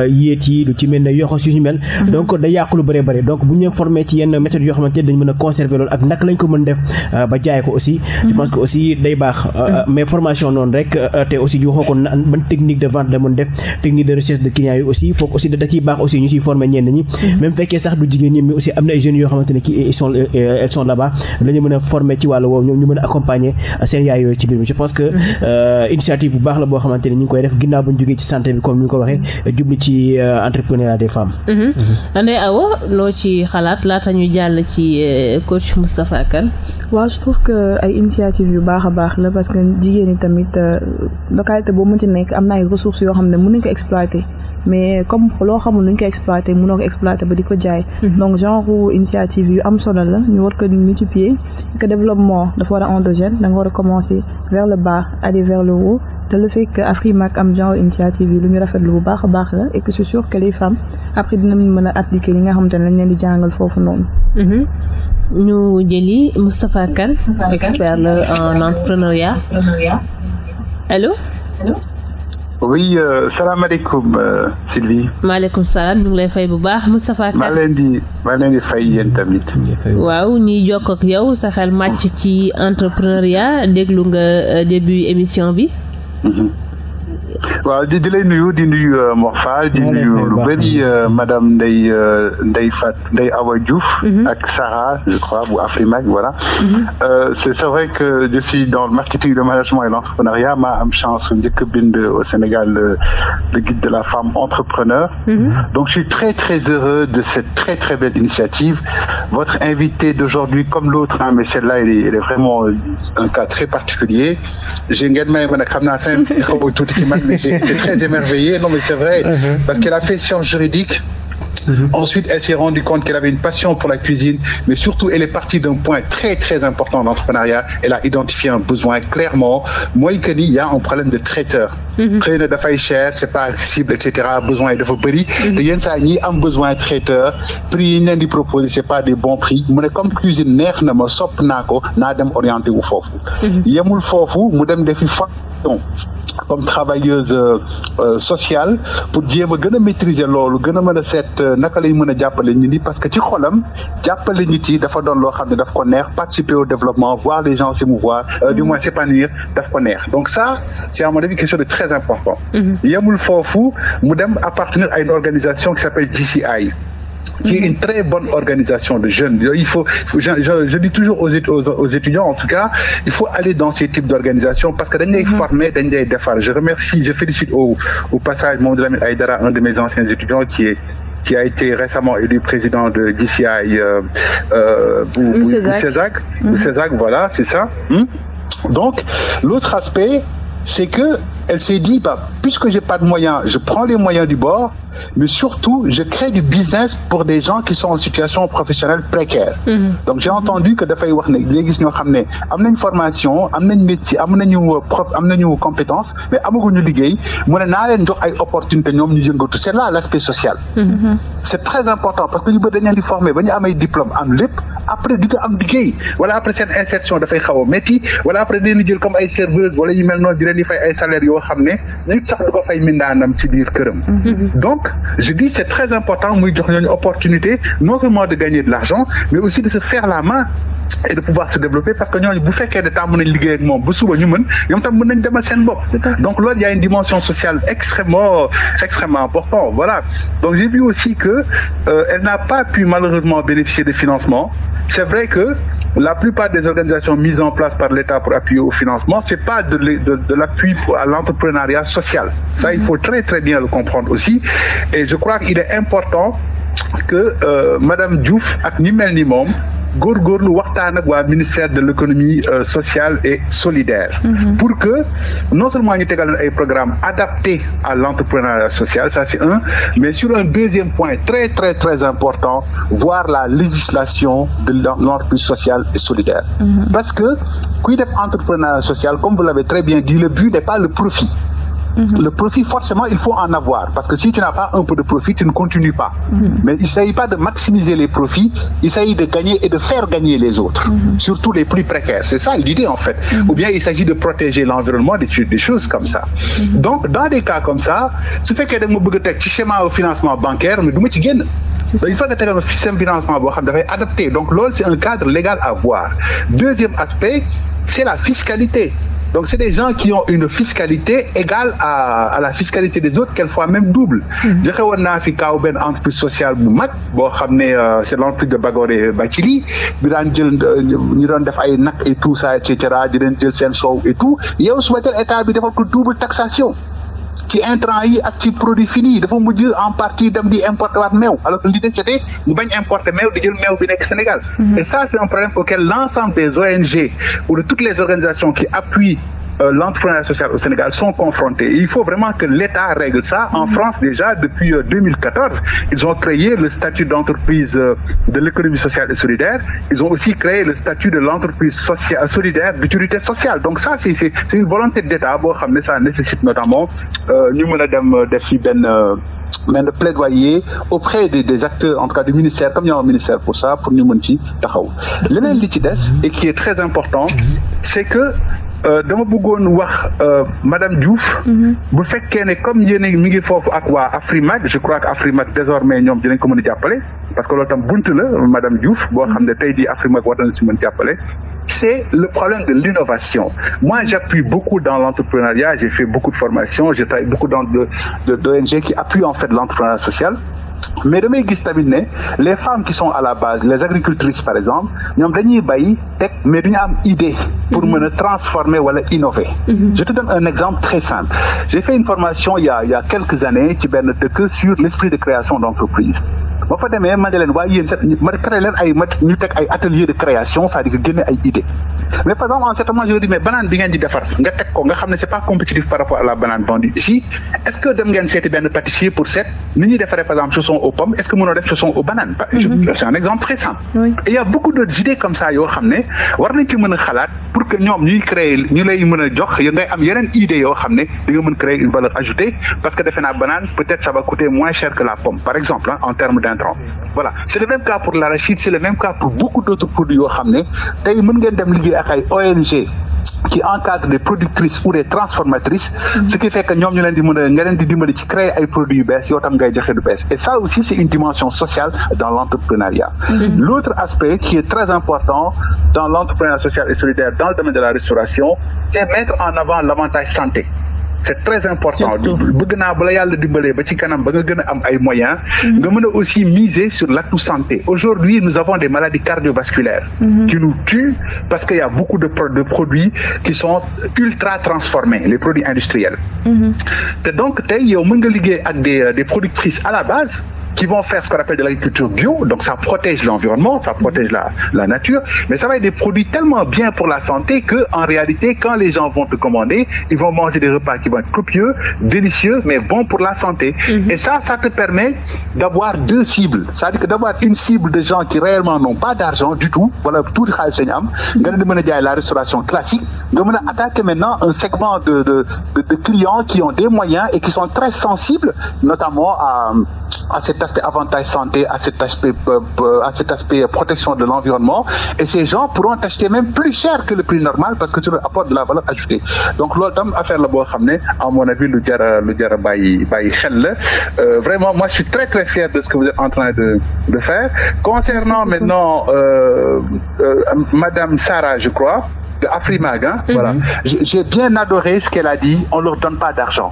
yéet yi lu ci mel ne yoxos yu ñu mel donc day yàqu lu bëree bëri donc bu ñu formé ci yenn méthodes yoo xamante ne dañ mën a conserver loolu ak naka lañ ko mën def ba jaay ko aussi je pense que aussi day baax mais formation noonu rek te aussi ñu waxoo ko ban technique de vente la mën def technique de recherche de clients yi aussi foog aussi da ciy baax aussi ñu ciy former ñenn ñi même fekkee sax du jigéen ñi mais aussi am na ay jeunes yoo xamante ne kii elles sont là-bas dañu mën a former ci wàllu woowu ñoom ñu mën a accompagner seen yaay yooyu ci biir je pense que initiative bu baax la boo xamante ne ñu ngi koy def ginnaaw bu ñu jógee ci santé bi comme ni ñu ko waxee jublu ci entrepreneuriat des femmes. Ndeye Awa loo ci xalaat laata ñu jàll ci coach Moustapha Kane. waaw je trouve que ay initiative yu baax a baax la parce que jigéen ñi tamit localité boobu mu ci nekk am na ay ressources yoo xam ne mën nañu ko exploiter mais comme loo xamul nuñ ko exploiter mënoo ko exploiter ba di ko jaay. donc genre initiative yu am solo la ñu war ko multiplier que développement dafa war a endogène da nga war a commencer vers le bas aller vers le haut te le fait que Afrimac am genre initiative yi lu ñu rafetlu bu baax a baax la et que c'est sûr que les femmes après dinañ mën a appliquer li nga xamante ne lañ leen di jàngal foofu noonu. ñu jëli Moustapha Kane expert la en entrepreneuriat allo. oui salaamaaleykum Sylvie. maaleykum salaam ñu ngi lay fay bu baax Moustapha Kane. maa leen di fay yéen tamit. waaw ñuy jokk ak yow sa xel màcc ci entrepreneuriat déglu nga début émission bi. waaw di lay nuyu di nuyu Mor Fall di nuyu lu bëri madame Ndeye Awa Diouf ak Sarah je crois bu Afrimac voilà. C'est vrai que je suis dans le marketing, le management et l'entrepreneuriat maa am chance njëkk bind au Sénégal le guide de la femme entrepreneur. Donc je suis très très heureux de cette très très belle initiative. Votre invité d'aujourd'hui comme l'autre mais celle-là elle est vraiment un cas très particulier. j'ai ngeen may ma nag xam naa mais j'ai été très émerveillé. Non, mais c'est vrai, parce qu'elle a fait sciences juridiques. Ensuite, elle s'est rendue compte qu'elle avait une passion pour la cuisine, mais surtout, elle est partie d'un point très, très important dans l'entrepreneuriat. Elle a identifié un besoin clairement. Moi, il y a un problème de traiteur. Xëy na dafay cher, c'est pas accessible, etc. Besoin yi dafa bëri. te yenn saa ñi am besoin traiteur, prix yi ñu leen di proposer, c'est pas des bons prix. mu ne comme cuisine neex na ma sopp naa ko naa dem orienté wu foofu. yemul foofu mu dem defi formation comme travailleuse sociale pour jéem a gën a maîtriser loolu gën a mën a seet naka lay mën a jàppale nit ñi parce que ci xolam jàppale nit yi dafa doon loo xam ne daf ko neex participer au développement voir les gens s'émouvoir du moins s'épanouir daf ko neex donc ça c'est à mon avis quelque chose de très important. yemul foofu mu dem appartenir à une organisation qui s'appelle GCI. qui est une très bonne organisation de jeunes. Je dis toujours aux étudiants, en tout cas, il faut aller dans ces types d'organisations parce que dañ lay former, dañ lay defar. Je félicite au passage Mamadou Lamine Aïdara, un de mes anciens étudiants qui a été récemment élu président de DCI Césac, voilà, c'est ça. Donc, l'autre aspect, c'est que elle s'est dit, puisque j'ai pas de moyens, je prends les moyens du bord, mais surtout, je crée du business pour des gens qui sont en situation professionnelle précaire. Donc, j'ai entendu que dafay wax ne léegi ñoo xam ne am nañ formation, am nañ métier, am nañu compétence, mais amaguñu liggéey, mu ne naa leen jox ay opportunités ñoom ñu yëngatu. C'est là l'aspect social. C'est très important parce que ñu bëri dañ leen di former ba ñu am ay diplôme am lépp, après du ko am liggéey, wala après seen insertion dafay xaw a métti, wala après dañ leen di jël comme ay serveuse wala yu mel noonu di leen di fay ay salaires yoo xam ne nit sax du ko fay mindaanam ci biir këram. Donc, je dis c'est très important muy jox ñooñu opportunité non seulement de gagner de l'argent mais aussi de se faire la main et de pouvoir se développer parce que ñooñu bu fekkee de temps mën nañ liggéey ak moom ba suba ñu mën ñoom tam mën nañ demal seen bopp. Donc loolu il y a une dimension sociale extrêmement importante. Voilà. Donc j'ai vu aussi que elle n'a pas pu malheureusement bénéficier de financement. C'est vrai que la plupart des organisations mises en place par l'État pour appuyer au financement, c'est pas de l'appui à l'entrepreneuriat social. Ça, il faut très très bien le comprendre aussi. Et je crois qu'il est important que Madame Diouf ak ñi mel ni moom góorgóorlu waxtaan ak waa ministère de l'économie sociale et solidaire pour que non seulement ñu tegal ay programmes adaptés à l'entrepreneuriat social, ça c'est un, mais sur un deuxième point très très très important, voir la législation de l'entreprise sociale et solidaire. Parce que kuy def entrepreneuriat social, comme vous l'avez très bien dit, le but n'est pas le profit. Le profit, forcément, il faut en avoir. Parce que si tu n'as pas un peu de profit, tu ne continues pas. Mais il ne s'agit pas de maximiser les profits, il s'agit de gagner et de faire gagner les autres. Surtout les plus précaires. C'est ça l'idée, en fait. Ou bien il s'agit de protéger l'environnement, des choses comme ça. Donc, dans des cas comme ça, ce fait que je veux schéma au financement bancaire, mais il faut que tu aies un système de financement adapté. Donc, c'est un cadre légal à voir. Deuxième aspect, c'est la fiscalité. Donc c'est des gens qui ont une fiscalité égale à la fiscalité des autres, quelquefois même double. joxe woon naa fi kaaw benn entreprise sociale bu mag boo xam ne c'est l'entreprise de Bagoré Bathily bi daan jël ñu doon def ay nag et tout ça et cetera di leen jël seen soow et tout yow suba teel état bi defal ko double taxation ci intrants yi ak ci produit fini dafa mujj en partie dem di importer waat meew alors que l'idée c'était mu bañ importer meew di jël meew bi nekk Sénégal. Et ça c'est un problème auquel l'ensemble des ONG ou de toutes les organisations qui appuient l'entrepreneuriat social au Sénégal sont confrontés. Il faut vraiment que l'État règle ça. En France, déjà, depuis 2014, ils ont créé le statut d'entreprise de l'économie sociale et solidaire. Ils ont aussi créé le statut de l'entreprise solidaire d'utilité sociale. Donc ça, c'est une volonté d'État. Ça nécessite notamment ñu mën a dem def fi benn plaidoyer auprès des acteurs, en tout cas du ministère, comme il y a un ministère pour ça, pour ñu mën ci taxaw. Leneen li ci des et qui est très important, c'est que dama bëggoon wax madame Diouf. bu fekkee ne comme yéen mi ngi foofu ak waa Afrimac, je crois que Afrimac désormais ñoom dinañ ko mën a jàppale parce que loolu tam bunt la madame Diouf boo xam ne tey jii Afrimac war nañ si mën jàppale. C'est le problème de l'innovation. Moi, j'appuie beaucoup dans l'entrepreneuriat, j'ai fait beaucoup de formations, j'ai travaillé beaucoup dans d'ONG qui appuient en fait l'entrepreneuriat social. Mais damay gis tamit ne les femmes qui sont à la base, les agricultrices par exemple, ñoom dañuy bay teg mais duñu am idée pour mën a transformer wala innover. Je te donne un exemple très simple. J'ai fait une formation il y a quelques années ci benn dëkk sur l'esprit de création d'entreprise. ba fa demee ma ne leen waaye yéen ma créé leen ñu teg ay atelier de création, c'est-à-dire que génne ay idées. Mais par exemple en ce moment je dis mais banane bi ngeen di defar nga teg ko nga xam ne c'est pas compétitif par rapport à la banane vendue ici. Est-ce que dem ngeen seeti benn pâtissier pour seet ni ñuy defaree par exemple chaussons aux pommes, est-ce que mënoo def chaussons aux bananes? C'est un exemple très simple. Oui. Et il y a beaucoup d'autres idées comme ça yoo xam ne war nañ ci mën a xalaat pour que ñoom ñuy créer ñu lay mën a jox ngay am yeneen idées yoo xam ne di nga mën créer une valeur ajoutée parce que defe naa banane peut-être ça va coûter moins cher que la pomme par exemple en termes d'intrants. Voilà, c'est le même cas pour l'arachide, c'est le même cas pour beaucoup d'autres produits yoo xam ne tey mën ngeen dem liggéey ak ay ONG qui encadrent des productrices ou des transformatrices, ce qui fait que ñoom ñu leen di mën a nga leen di dimbali ci créer ay produits yu bees yoo tam ngay joxe du bees. Et ça aussi c'est une dimension sociale dans l'entrepreneuriat. L'autre aspect qui est très important dans l'entrepreneuriat social et solidaire dans le domaine de la restauration, c'est mettre en avant l'avantage santé. C'est très important. bëgg naa bala yàlla dimbalee ba ci kanam ba nga gën a am ay moyens. nga mën a aussi miser sur l'atout santé. Aujourd'hui, nous avons des maladies cardiovasculaires qui nous tuent parce qu'il y a beaucoup de produits qui sont ultra transformés, les produits industriels. te donc tey yow mën nga liggéey ak des productrices à la base qui vont faire ce qu'on appelle de l'agriculture bio, donc ça protège l'environnement, ça protège la nature, mais ça va être des produits tellement bien pour la santé que en réalité, quand les gens vont te commander, ils vont manger des repas qui vont être copieux, délicieux, mais bons pour la santé. Et ça te permet d'avoir deux cibles, c'est-à-dire que d'avoir une cible de gens qui réellement n'ont pas d'argent du tout, voilà, tout le xaalis lañu am, nga ne mën a jaay la restauration classique, nga mën a attaquer maintenant un segment de clients qui ont des moyens et qui sont très sensibles, notamment à cet aspect avantage santé, à cet aspect protection de l'environnement, et ces gens pourront acheter même plus cher que le prix normal parce que tu leur apportes de la valeur ajoutée. Donc loolu tam affaire la boo xam ne à mon avis lu jara bàyyi xel la. Vraiment moi je suis très très fier de ce que vous êtes en train de faire. Concernant maintenant Madame Sarah, je crois, de Afrimac, voilà. J'ai bien adoré ce qu'elle a dit, on leur donne pas d'argent,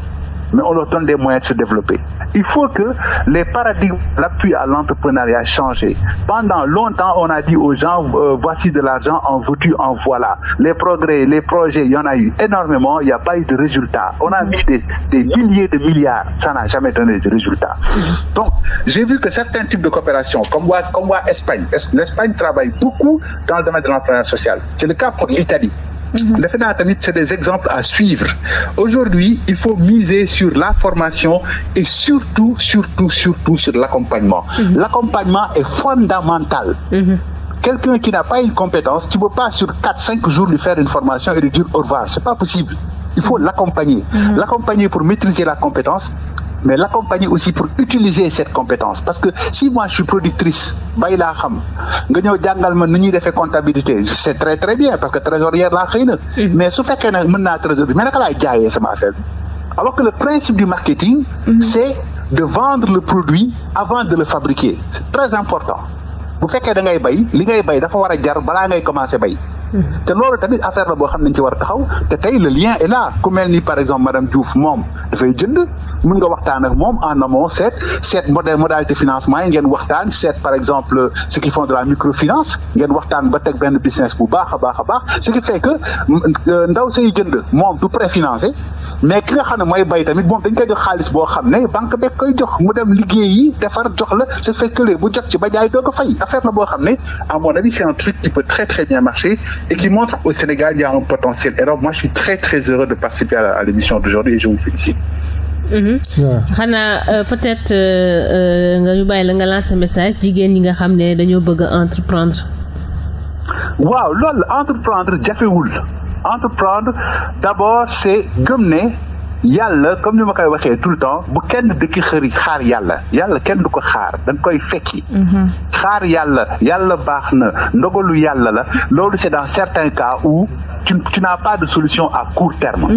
mais on leur donne des moyens de se développer. Il faut que les paradigmes, l'appui à l'entrepreneuriat changent. Pendant longtemps, on a dit aux gens, voici de l'argent, en veux-tu, en voilà. Les progrès, les projets, il y en a eu énormément, il n'y a pas eu de résultats. On a mis des milliers de milliards, ça n'a jamais donné de résultats. Donc, j'ai vu que certains types de coopération, comme Espagne, l'Espagne travaille beaucoup dans le domaine de l'entrepreneuriat social. C'est le cas pour l'Italie. Le FENA tamit, c'est des exemples à suivre. Aujourd'hui, il faut miser sur la formation et surtout sur l'accompagnement. L'accompagnement est fondamental. Quelqu'un qui n'a pas une compétence, tu ne peux pas sur 4-5 jours lui faire une formation et lui dire au revoir. C'est pas possible. Il faut l'accompagner. L'accompagner pour maîtriser la compétence, mais l'accompagner aussi pour utiliser cette compétence. Parce que si moi je suis productrice, bay laa xam nga ñëw jàngal ma nu ñuy defee comptabilité, c'est très très bien parce que trésorière laa xëy na. Mais su fekkee ne mën naa trésorier mais naka laay jaayee sama affaire bi. Alors que le principe du marketing, c'est de vendre le produit avant de le fabriquer. C'est très important. Bu fekkee da ngay bay li ngay bay dafa war a jar balaa ngay commencer bay. te loolu tamit affaire la boo xam ne ci war a taxaw te tey le lien est là ku mel ni par exemple madame Diouf moom dafay jënd mën nga waxtaan ak moom en amont seet modalité financement yi ngeen waxtaan seet par exemple ceux qui font de la microfinance ngeen waxtaan ba teg benn business bu baax a baax ce qui fait que ndaw say jënd moom du préfinancé mais ki nga xam ne mooy bay tamit moom dañ koy jox xaalis boo xam ne banque beeg koy jox mu dem liggéey yi defar jox la ce fait que bu jot ci ba jaay doo ko fay affaire la boo xam ne à mon avis c'est un truc qui peut très très bien marcher et qui montre au Sénégal il y a un potentiel énorme. Moi je suis très très heureux de participer à l'émission d'aujourd'hui et je vous félicite. xanaa peut-être nga ñu bàyyi la nga lancer message jigéen ñi nga xam ne dañoo bëgg a entreprendre. waaw loolu entreprendre jafewul entreprendre d'abord c'est gëm ne yàlla comme ni ma koy waxee tout le temps bu kenn dëkki xaar yàlla kenn du ko xaar da nga koy fekki. xaar yàlla baax na ndogalu yàlla la loolu c'est dans certains cas où tu n'as pas de solution à court terme.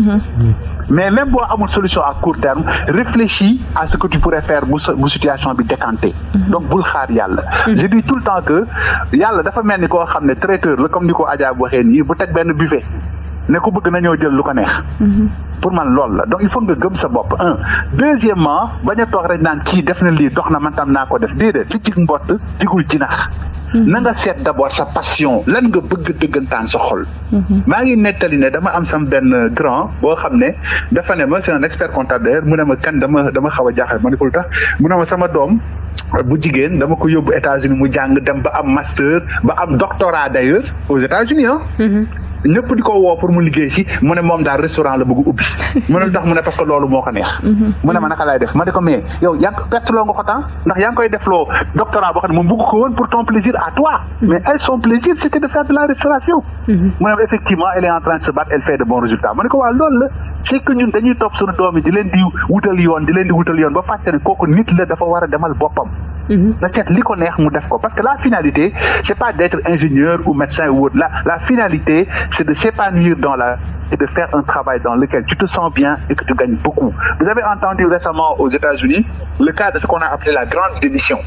Mais même boo amul solution à court terme réfléchis à ce que tu pourrais faire bu situation bi décanté. donc bul xaar yàlla. je dis tout le temps que yàlla dafa mel ni koo xam ne traiteur la comme ni ko Adja waxee nii bu teg benn buffet ne ko bëgg na ñëw jël lu ko neex. pour man loolu la donc il faut nga gëm sa bopp deuxièmement bañ a toog rek naan kii def na lii dox na man tam naa ko def déedéet li jig mbott jigul jinax na nga seet d'abord sa passion lan nga bëgg dëggantaan sa xol. maa ngi nettali ne dama am sam benn grand boo xam ne dafa ne ma c'est un expert comptable d'ailleurs mu ne ma kan dama xaw a jaaxal ma ne ko lu tax mu ne ma sama doom bu jigéen dama ko yóbbu États-Unis mu jàng dem ba am master ba am doctorat d'ailleurs aux États-Unis ñëpp di ko woo pour mu liggéey si mu ne moom daal restaurant la bëgg ubbi mu ne lu tax mu ne parce que loolu moo ko neex mu ne ma naka laay def ma ne ko mais yow yaa ngi perte loo nga ko temps ndax yaa ngi koy def loo doctorat boo xam ne moom bëgg ko woon pour ton plaisir à toi mais elle son plaisir c'était de faire de la restauration mu ne effectivement elle est en train de se battre elle fait de bons résultats ma ne ko waaw loolu la c'est que ñun dañuy topp suñu doom yi di leen di wutal yoon ba fàtte ne kooku nit la dafa war a demal boppam na seet li ko neex mu def ko parce que la finalité c'est pas d'être ingénieur ou médecin ou autre la finalité c'est de s'épanouir et de faire un travail dans lequel tu te sens bien et que tu gagnes beaucoup. Vous avez entendu récemment aux États-Unis le cas de ce qu'on a appelé la grande démission.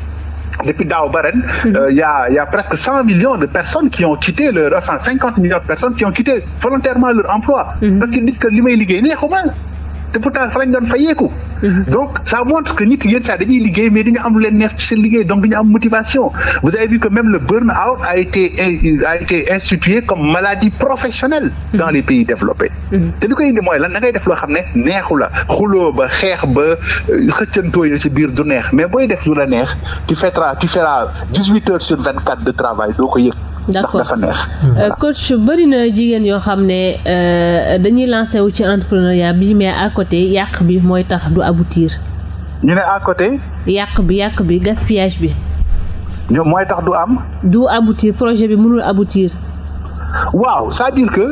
Depuis daaw ba ren il y a presque 100 millions de personnes qui ont quitté 50 millions de personnes qui ont quitté volontairement leur emploi parce qu'ils disent que li may liggéey neexuma te pourtant fa lañ doon fayeeku donc ça montre que nit yenn saa dañuy liggéey mais dañu am lu leen neex ci seen liggéey donc dañu am motivation vous avez vu que même le burn-out a été institué comme maladie professionnelle dans les pays développés te li koy indi mooy lan da ngay def loo xam ne neexu la xuloo ba xeex ba xëccantoo yi ci biir du neex mais booy def lu la neex tu feras 18 heures sur 24 de travail doo ko yëg d'accord dafa neex. coach bëri na jigéen yoo xam ne dañuy lancer wu ci entrepreneuriat bi mais à côté yàq bi mooy tax du aboutir. ñu ne à côté. yàq bi gaspillage bi. ñoom mooy tax du aboutir projet bi mënul aboutir. waaw c'est-à-dire que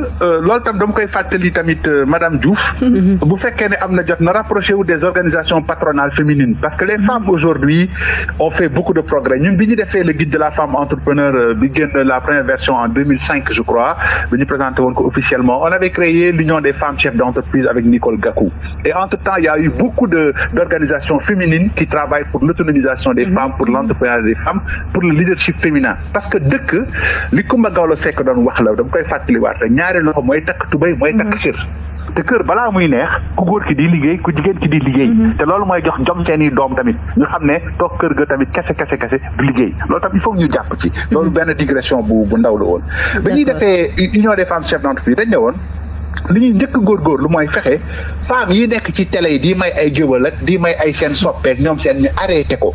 loolu tam dama koy fàttali tamit madame Diouf bu fekkee ne am na jot na rapproché wu des organisations patronales féminines parce que les femmes aujourd'hui ont fait beaucoup de progrès ñun bi ñu defee le guide de la femme entrepreneur bi génn la première version en 2005 je crois bi ñu présenté woon ko officiellement on avait créé l'union des femmes chefs d'entreprise avec Nicole Gakou et entre-temps il y a eu beaucoup d'organisations féminines qui travaillent pour l'autonomisation des femmes pour l'entrepreneuriat des femmes pour le leadership féminin parce que dëkk li Coumba Gawlo Seck doon wax la dama koy fàttaliwaat rek ñaari loxo mooy takk tubéy mooy takk sër te kër balaa muy neex ku góor ki di liggéey ku jigéen ki di liggéey te loolu mooy jox jom seeni doom tamit ñu xam ne toog kër ga tamit kese du liggéey loolu tam il faut ñu jàpp ci loolu benn digression bu ndaw la woon ba ñuy defee union des femmes chefs d'entreprise dañ ne woon li ñuy njëkk góorgóorlu mooy fexe femmes yi nekk ci télé yi di may ay jëbal ak di may ay seen soppeek ñoom seen ñu arrêté ko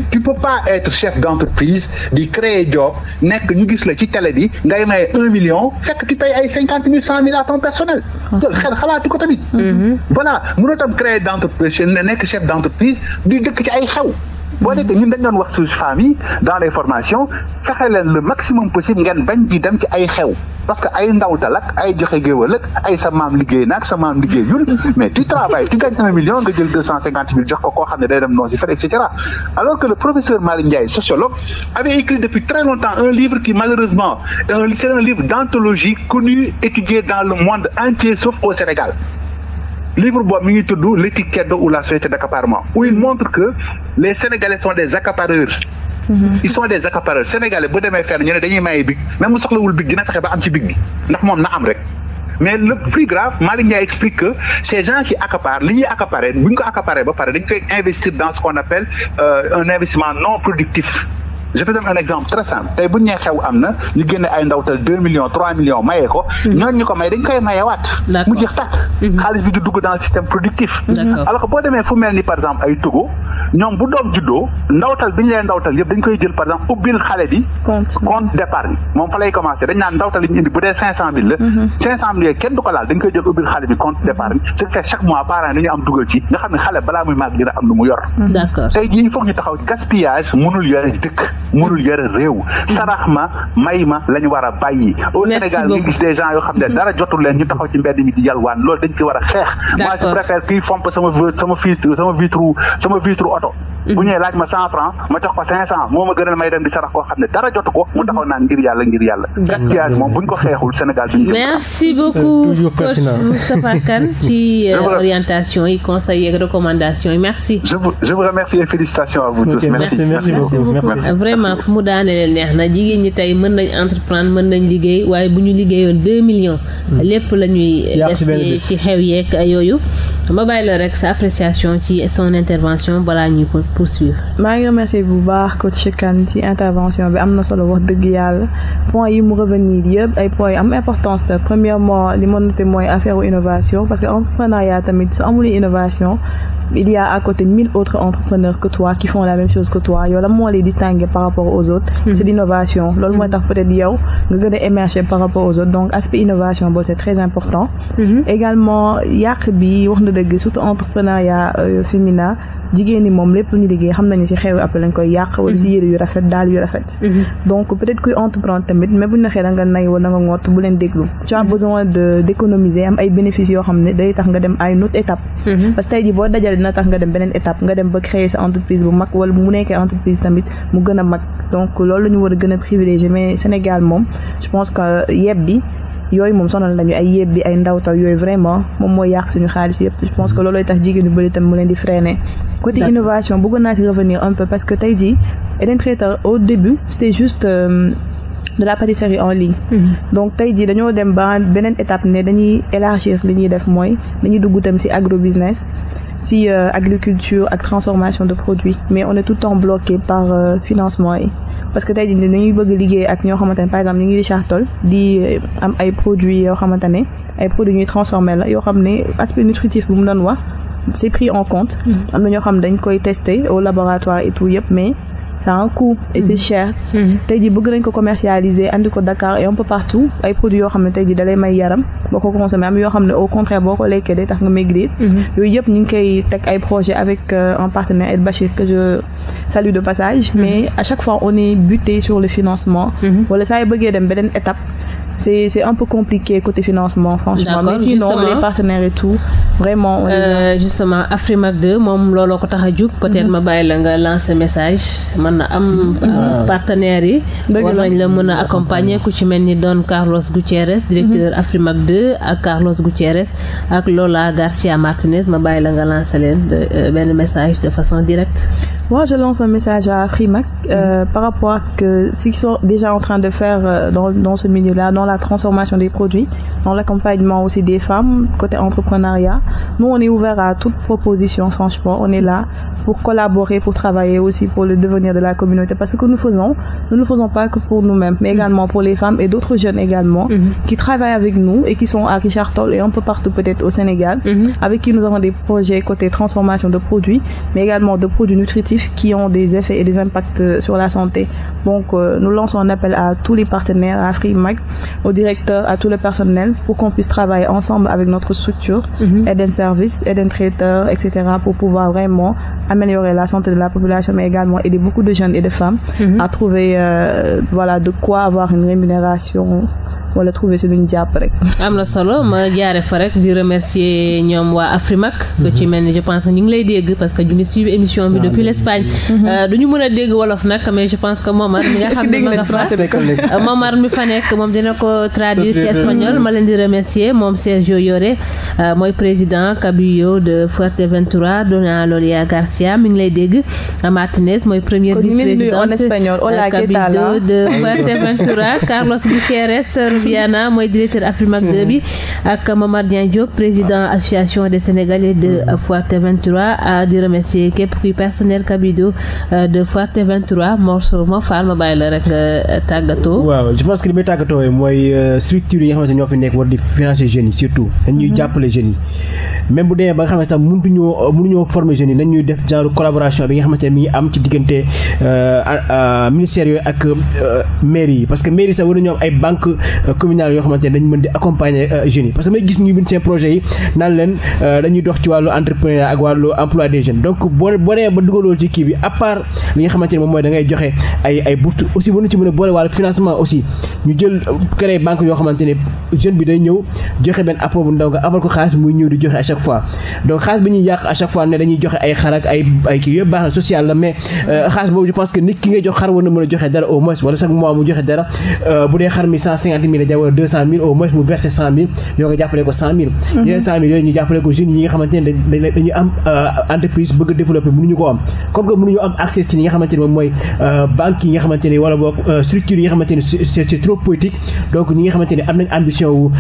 tu peux pas être chef d'entreprise di créer job nekk ñu gis la ci télé bi ngay may 1 million fekk tu payes ay 50 000 100 000 à ton personnel loolu xalaatu ko tamit voilà mënoo tam créer d'entreprise nekk chef d'entreprise di dëkk ci ay xew boo nekk ñun dañ doon wax suñu femmes yi dans les formations fexe leen le maximum possible ngeen bañ di dem ci ay xew parce que ay ndawtal ak ay joxe géwël ak ay sa maam liggéey na ak sa maam liggéeyul mais tu travailles tu gagnes 1 million nga jël 250 000 jox ko koo xam ne day dem non si fait et cetera alors que le professeur Malick Ndiaye sociologue avait écrit depuis très longtemps un livre qui malheureusement c'est un livre d'anthologie connu étudié dans le monde entier sauf au Sénégal livre boobu mi ngi tudd l'éthique ceddo ou la société d'accaparement où il montre que les Sénégalais sont des accapareurs ils sont des accapareurs sénégalais bu demee fenn ñu ne dañuy maye big même mu soxlawul big dina fexe ba am ci big bi ndax moom na am rek mais le plus grave Malick Ndiaye explique que ces gens qui accaparent li ñuy accaparer bu ñu ko accaparer ba pare dañ koy investir dans ce qu'on appelle un investissement non productif. Je te donne un exemple très simple tey bu ñu nee xew am na ñu génne ay ndawtal 2 millions 3 millions mayee ko. ñooñu ñu ko may dañ koy mayewaat. mu jeex tàkk. xaalis bi du dugg dans le système productif. alors que boo demee fu mel ni par exemple ay Togo ñoom bu doom juddoo ndawtal bi ñu leen ndawtal yëpp dañ koy jël par exemple ubbil xale bi. compte d'épargne moom fa lay commencer dañ naan ndawtal yi ñu indi bu dee 500000 la. 500000 yooyu kenn du ko laal dañ koy jël ubbil xale bi compte d'épargne ce qui fait chaque mois parents dañuy am dugal ci nga xam ne xale balaa muy màgg dina am lu mu yor. d'accord tey jii il faut ñu taxaw gaspillage mënul yore dëkk. mënul yore réew sarax ma may ma la ñu war a bàyyi au Sénégal nga gis des gens yoo xam ne dara jotul leen ñu taxaw ci mbedd mi di yalwaan loolu dañ ci war a xeex moi je préfère kii fomp sama vitre oto bu ñëwee laaj ma 100 francs ma jox ko 500 moo ma gënal may dem di sarax koo xam ne dara jotu ko mu taxaw naan ngir yàlla gaspillage moom buñ ko xeexul Sénégal duñ merci beaucoup coach Moustapha Kane ci orientation yi conseils et recommandations yi merci je vous remercie et félicitations à vous tous merci beaucoup vraiment fu mu daaneel neex na jigéen ñi tey mën nañ entreprendre mën nañ liggéey waaye bu ñu liggéeyoon 2 millions lépp la ñuy gaspiller ci xew yeeg yooyu ma bàyyi la rek sa appréciation ci son intervention balaa ñuy ko poursuivre. maa ngi remercier bu baax coach Kane ci intervention bi am na solo wax dëgg yàlla point yi mu revenir yëpp ay points am importance la premièrement li ma noté mooy affaire innovation parce que entrepreneuriat tamit su amul innovation il y a à côté 1000 autres entrepreneurs que toi qui font la même chose que toi yow la moo lay distinguer par rapport aux autres c'est l'innovation loolu mooy tax peut-être yow nga gën a émerger par rapport aux autres donc aspect innovation boobu c'est très important également yàq bi wax na dëgg surtout entrepreneuriat féminin jigéen ñi moom lépp lu ñu liggéey xam nañu ci xew après lañ koy yàq wala ci yére yu rafet daal yu rafet donc peut-être kuy entreprendre tamit mais bu ñu waxee da nga nay wala da nga ngott bu leen déglu tu as besoin d'économiser am ay bénéfices yoo xam ne day tax nga dem à une autre étape parce que tey jii boo dajale dina tax nga dem beneen étape nga dem ba créer sa entreprise bu mag wala mu nekkee entreprise tamit mu gën a mag donc loolu la ñu war a gën a privilégier mais Sénégal moom je pense que yeb bi yooyu moom sonal nañu ay yeb bi ay ndawtal yooyu vraiment moom mooy yàq suñu xaalis yëpp je pense que loolooy tax jigéen ñu bëri tam mu leen di freiner côté innovation bëggoon naa ci revenir un peu parce que tey jii Eden Traiteur au début c'était juste de la pâtisserie en ligne donc tey jii dañoo dem ba beneen étape ne dañuy élargir li ñuy def mooy dañuy dugg tam ci agrobusiness ci agriculture ak transformation de produits mais on est tout le temps bloqué par financement yi parce que tey jii dañuy bëgg liggéey ak ñoo xamante ne par exemple ñu ngi di chartol di am ay produits yoo xamante ne ay produits ñuy transformer la yoo xam ne aspect nutritif bu mu doon wax c'est pris en compte am na ñoo xam dañ koy tester au laboratoire et tout yëpp mais ça a un coût et c'est cher tey jii bëgg nañ ko commercialiser andi ko Dakar et un peu partout ay produits yoo xam ne tey jii dalay may yaram boo ko consommer am yoo xam ne au contraire boo ko lekkee day tax nga maigrir yooyu yëpp ñu ngi koy teg ay projet avec un partenaire El Bachir que je salue de passage mais à chaque fois on est buté sur le financement wala saa yu bëggee dem beneen étape c'est un peu compliqué côté financement franchement mais sinon les partenaires et tout vraiment justement Afrimac 2 moom looloo ko tax a jug peut-être ma bàyyi la nga lancer message mën na am partenaires yi war nañ la mën a accompagner ku ci mel ni Don Carlos Gutiérrez directeur Afrimac 2 ak Carlos Gutiérrez ak Lola Garcia Martinez ma bàyyi la nga lancer leen benn message de façon directe. Moi, je lance un message à Afrimac par rapport à ce qu'ils sont déjà en train de faire dans ce milieu-là, dans la transformation des produits, dans l'accompagnement aussi des femmes, côté entrepreneuriat. Nous, on est ouvert à toute proposition, franchement. On est là pour collaborer, pour travailler aussi pour le devenir de la communauté. Parce que nous ne faisons pas que pour nous-mêmes, mais également pour les femmes et d'autres jeunes également, qui travaillent avec nous et qui sont à Richard Toll et un peu partout peut-être au Sénégal, avec qui nous avons des projets côté transformation de produits, mais également de produits nutritifs qui ont des effets et des impacts sur la santé. Donc, nous lançons un appel à tous les partenaires, à Afrimac, aux directeurs, à tout le personnel, pour qu'on puisse travailler ensemble avec notre structure, Eden Service, Eden Traiteur, etc., pour pouvoir vraiment améliorer la santé de la population, mais également aider beaucoup de jeunes et de femmes à trouver, de quoi avoir une rémunération wala trouver si luñ jàpp rek. am na solo ma jaare fa rek di remercier ñoom waa Afrimac. ku ci mel ni je pense que ñu ngi lay dégg parce que ñu ngi suivre émission bi depuis l'Espagne. duñu mën a dégg wolof nag mais je pense que Momar mi nga xam ne ma nga fa Momar mi fa nekk moom dina ko traduire ci espagnol. ma leen di remercier moom Sergio Lloré mooy président Cabildo de Fuerteventura. Dona Lolia Garcia mi ngi lay dégg. Martinez mooy première vice-présidente Cabildo de Fuerteventura. Carlos Gutiérrez Rubiana mooy directeur Afrimac 2 bi ak Momar Dieng Diop président association des Sénégalais de Fuerteventura. di remercier képp kuy personnel Cabildo de Fuerteventura moo faal ma bàyyi la rek tàggatoo. waaw je pense que li may tàggatoo mooy structure yi nga xamante ñoo fi nekk war di financer jeunes yi surtout dañuy jàppale jeunes yi même bu demee ba nga xam ne sax mënuñoo former jeunes yi nañuy def genre collaboration bi nga xamante ne mi ngi am ci diggante ministères yooyu ak mairie yi parce que mairie sax war nañoo am ay banques communales yoo xamante ne dañu mën di accompagner jeunes yi parce que may gis ñu bind seen projet yi naan leen dañuy dox ci wàllu entrepreneuriat ak wàllu emploi des jeunes donc boo demee ba dugaloo ci kii bi à part li nga xamante ne moom mooy da ngay joxe ay bourses aussi war na ci mën a boole wàllu financement aussi ñu jël créer banque yoo xamante ne jeune bi day ñëw joxe benn apport bu ndaw nga abal ko xaalis muy ñëw di joxe à chaque fois donc xaalis bi ñuy yàq à chaque fois ne dañuy joxe ay xar ak ay kii yëpp baax na social la mais xaalis boobu je pense que nit ki ngay jox xar war na mën a joxe dara au moins wala chaque mois mu joxe dara bu dee xar mi 150 000 la jar wala 200 000 au moins mu verser 100 000 yoo nga jàppale ko 100 000 yeneen 100 000 yooyu ñu jàppale ko jeunes yi nga xamante ne dañuy am entreprise bëgg a développer mënuñu ko am comme que mënuñu am accès ci ñi nga xamante ne moom mooy banque yi nga xamante ne wala boog structure yi nga xamante ne c'est trop politique donc ñi nga xamante ne am nañ ambition wu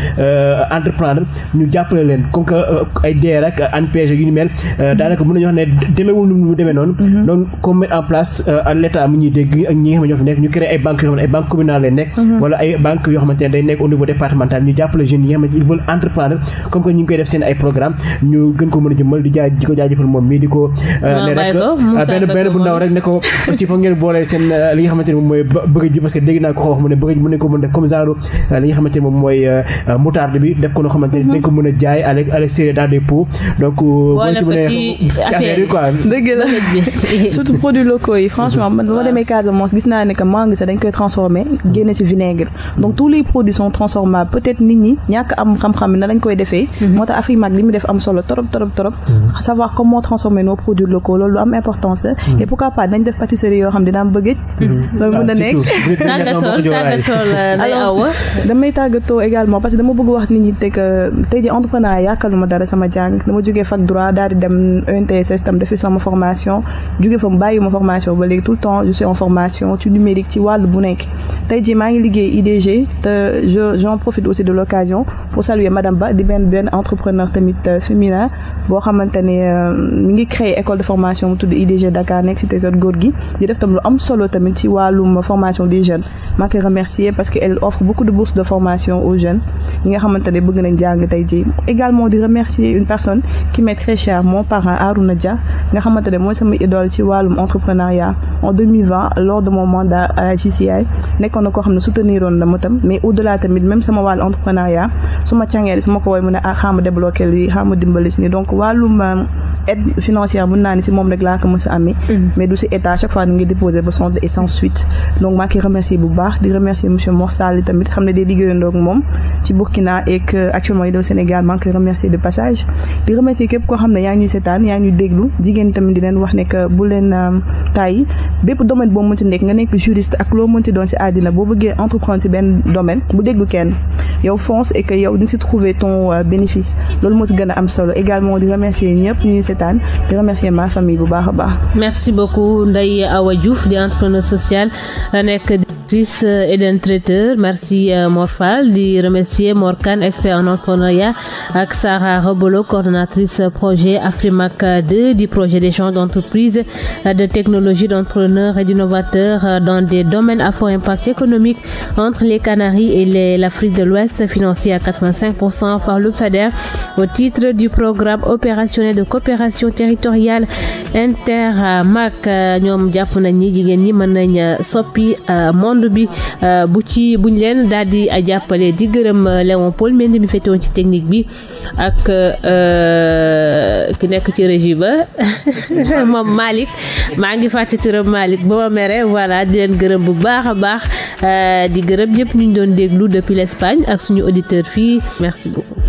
entreprendre ñu jàppale leen comme que ay DER ak ANPEJ yu ni mel daanaka mën nañu wax ne demeewul nu mu demee noonu donc comme mettre en place l'état mu ñuy dégg ak ñi nga xam ne ñoo fi nekk ñu créer ay banques yoo xam ne ay banques communales lay nekk wala ay banques yoo xamante ne day nekk au niveau départemental ñu jàppale jeunes yi nga xamante ne ils veulent entreprendre comme que ñu ngi koy def seen ay programme ñu gën ko mën a jëmmal di ko jaajëfal moom mii di ko ne rek benn bu ndaw rek ne ko aussi foog ngeen boole seen li nga xamante ne moom mooy bëgg ji parce que dégg naa ko wax mu ne bëgg ji mën nañ ko mën def comme genre li nga xamante ne moom mooy moutarde bi def ko noo xamante ne dañ ko mën a jaay à l'extérieur dans des pots donc boo ci mën a affaire yi quoi dëgg la surtout produits locaux yi franchement man boo demee Casamance gis naa ne que mangue sax dañ koy transformer génne ci vinaigre donc tous les produits sont transformables peut-être nit ñi ñàkk am xam-xam na lañ koy defee moo tax Afrimac li mu def am solo trop savoir comment transformer nos produits locaux loolu lu am importance la et pourquoi pas dañ def pâtisserie yoo xam dina am bëggëj loolu mën na nekk alors damay tàggatoo également parce que dama bëgg wax nit ñi te que tey ji entrepreneur yàkkaluma dara sama jàng dama jógee fac droit daal di dem ENTSS tam defi sama formation jógee fa mu bàyyi ma formation ba léegi tout le temps je suis en formation ci numérique ci wàllu bu nekk tey ji maa ngi liggéey IDG te j'en profite aussi de l'occasion pour saluer madame Ba di benn entrepreneur tamit féminin boo xamante ne mi ngi créer école de formation mu tudd IDG Dakar nekk cité Keur Gorgui di def tam lu am solo tamit ci wàllum formation des jeunes maa ngi koy remercier parce que elle offre beaucoup de bourses de formation aux jeunes ñi nga xamante ne bëgg nañ jàng tey ji également di remercier une personne qui m'est très chère mon parent Arouna Dia nga xamante ne mooy sama idole ci wàllum entrepreneuriat en 2020 lors de mon mandat à la JCI nekkoon na koo xam ne soutenir woon la ma tam mais au delà tamit même sama wàllu entrepreneuriat su ma càngee su ma ko woy mu ne xaama débloqué lii xaama dimbali si ni donc wàllum aide financière mën naa ni si moom rek laa ko mës a amee mais du si état chaque fois nu ngi déposer ba sonde et sans suite donc maa ngi remercier bu baax di remercier monsieur Mor Sall tamit xam ne day liggéeyandoo ak moom ci Burkina et que actuellement yi doo Sénégal maa ngi koy remercier de passage di remercier képp koo xam ne yaa ngi ñuy seetaan yaa ngi ñuy déglu jigéen tamit di leen wax ne que bu leen tàyyi bépp domaine boo mënti nekk nga nekk juriste ak loo mënti doon si àddina boo bëggee entreprendre si benn domaine bu déglu kenn yow fonce et que yow di nga si trouver ton bénéfice loolu moo si gën a am solo également di remercier ñëpp ñuy seetaan di remercier ma famille bu baax a baax. merci beaucoup Ndeye Awa Diouf di entrepreneur social nekk directrice Eden Traiteur merci Mor Fall di remercier Mor Kane expert en entrepreneuriat ak Sarah Robolo coordonnatrice projet Afrimac 2 du projet d'échange d'entreprises de technologie d'entrepreneurs et d'innovateurs dans des domaines à fort impact économique entre les Canaries et l'Afrique de l'Ouest financé à 85% par le FADER au titre du programme opérationnel de coopération territoriale Intermac ñoom jàpp nañ ni jigéen ñi mën nañ soppi monde monde bi buñ leen daal di jàppale. Di gërëm Léon Paul Mendy mi féetewoon ci technique bi ak ki nekk ci régie ba moom Malick maa ngi fàtte turam Malick ba ma mere voilà di leen gërëm bu baax a baax di gërëm ñëpp ñu doon déglu depuis l'Espagne ak suñu auditeur fii merci beaucoup.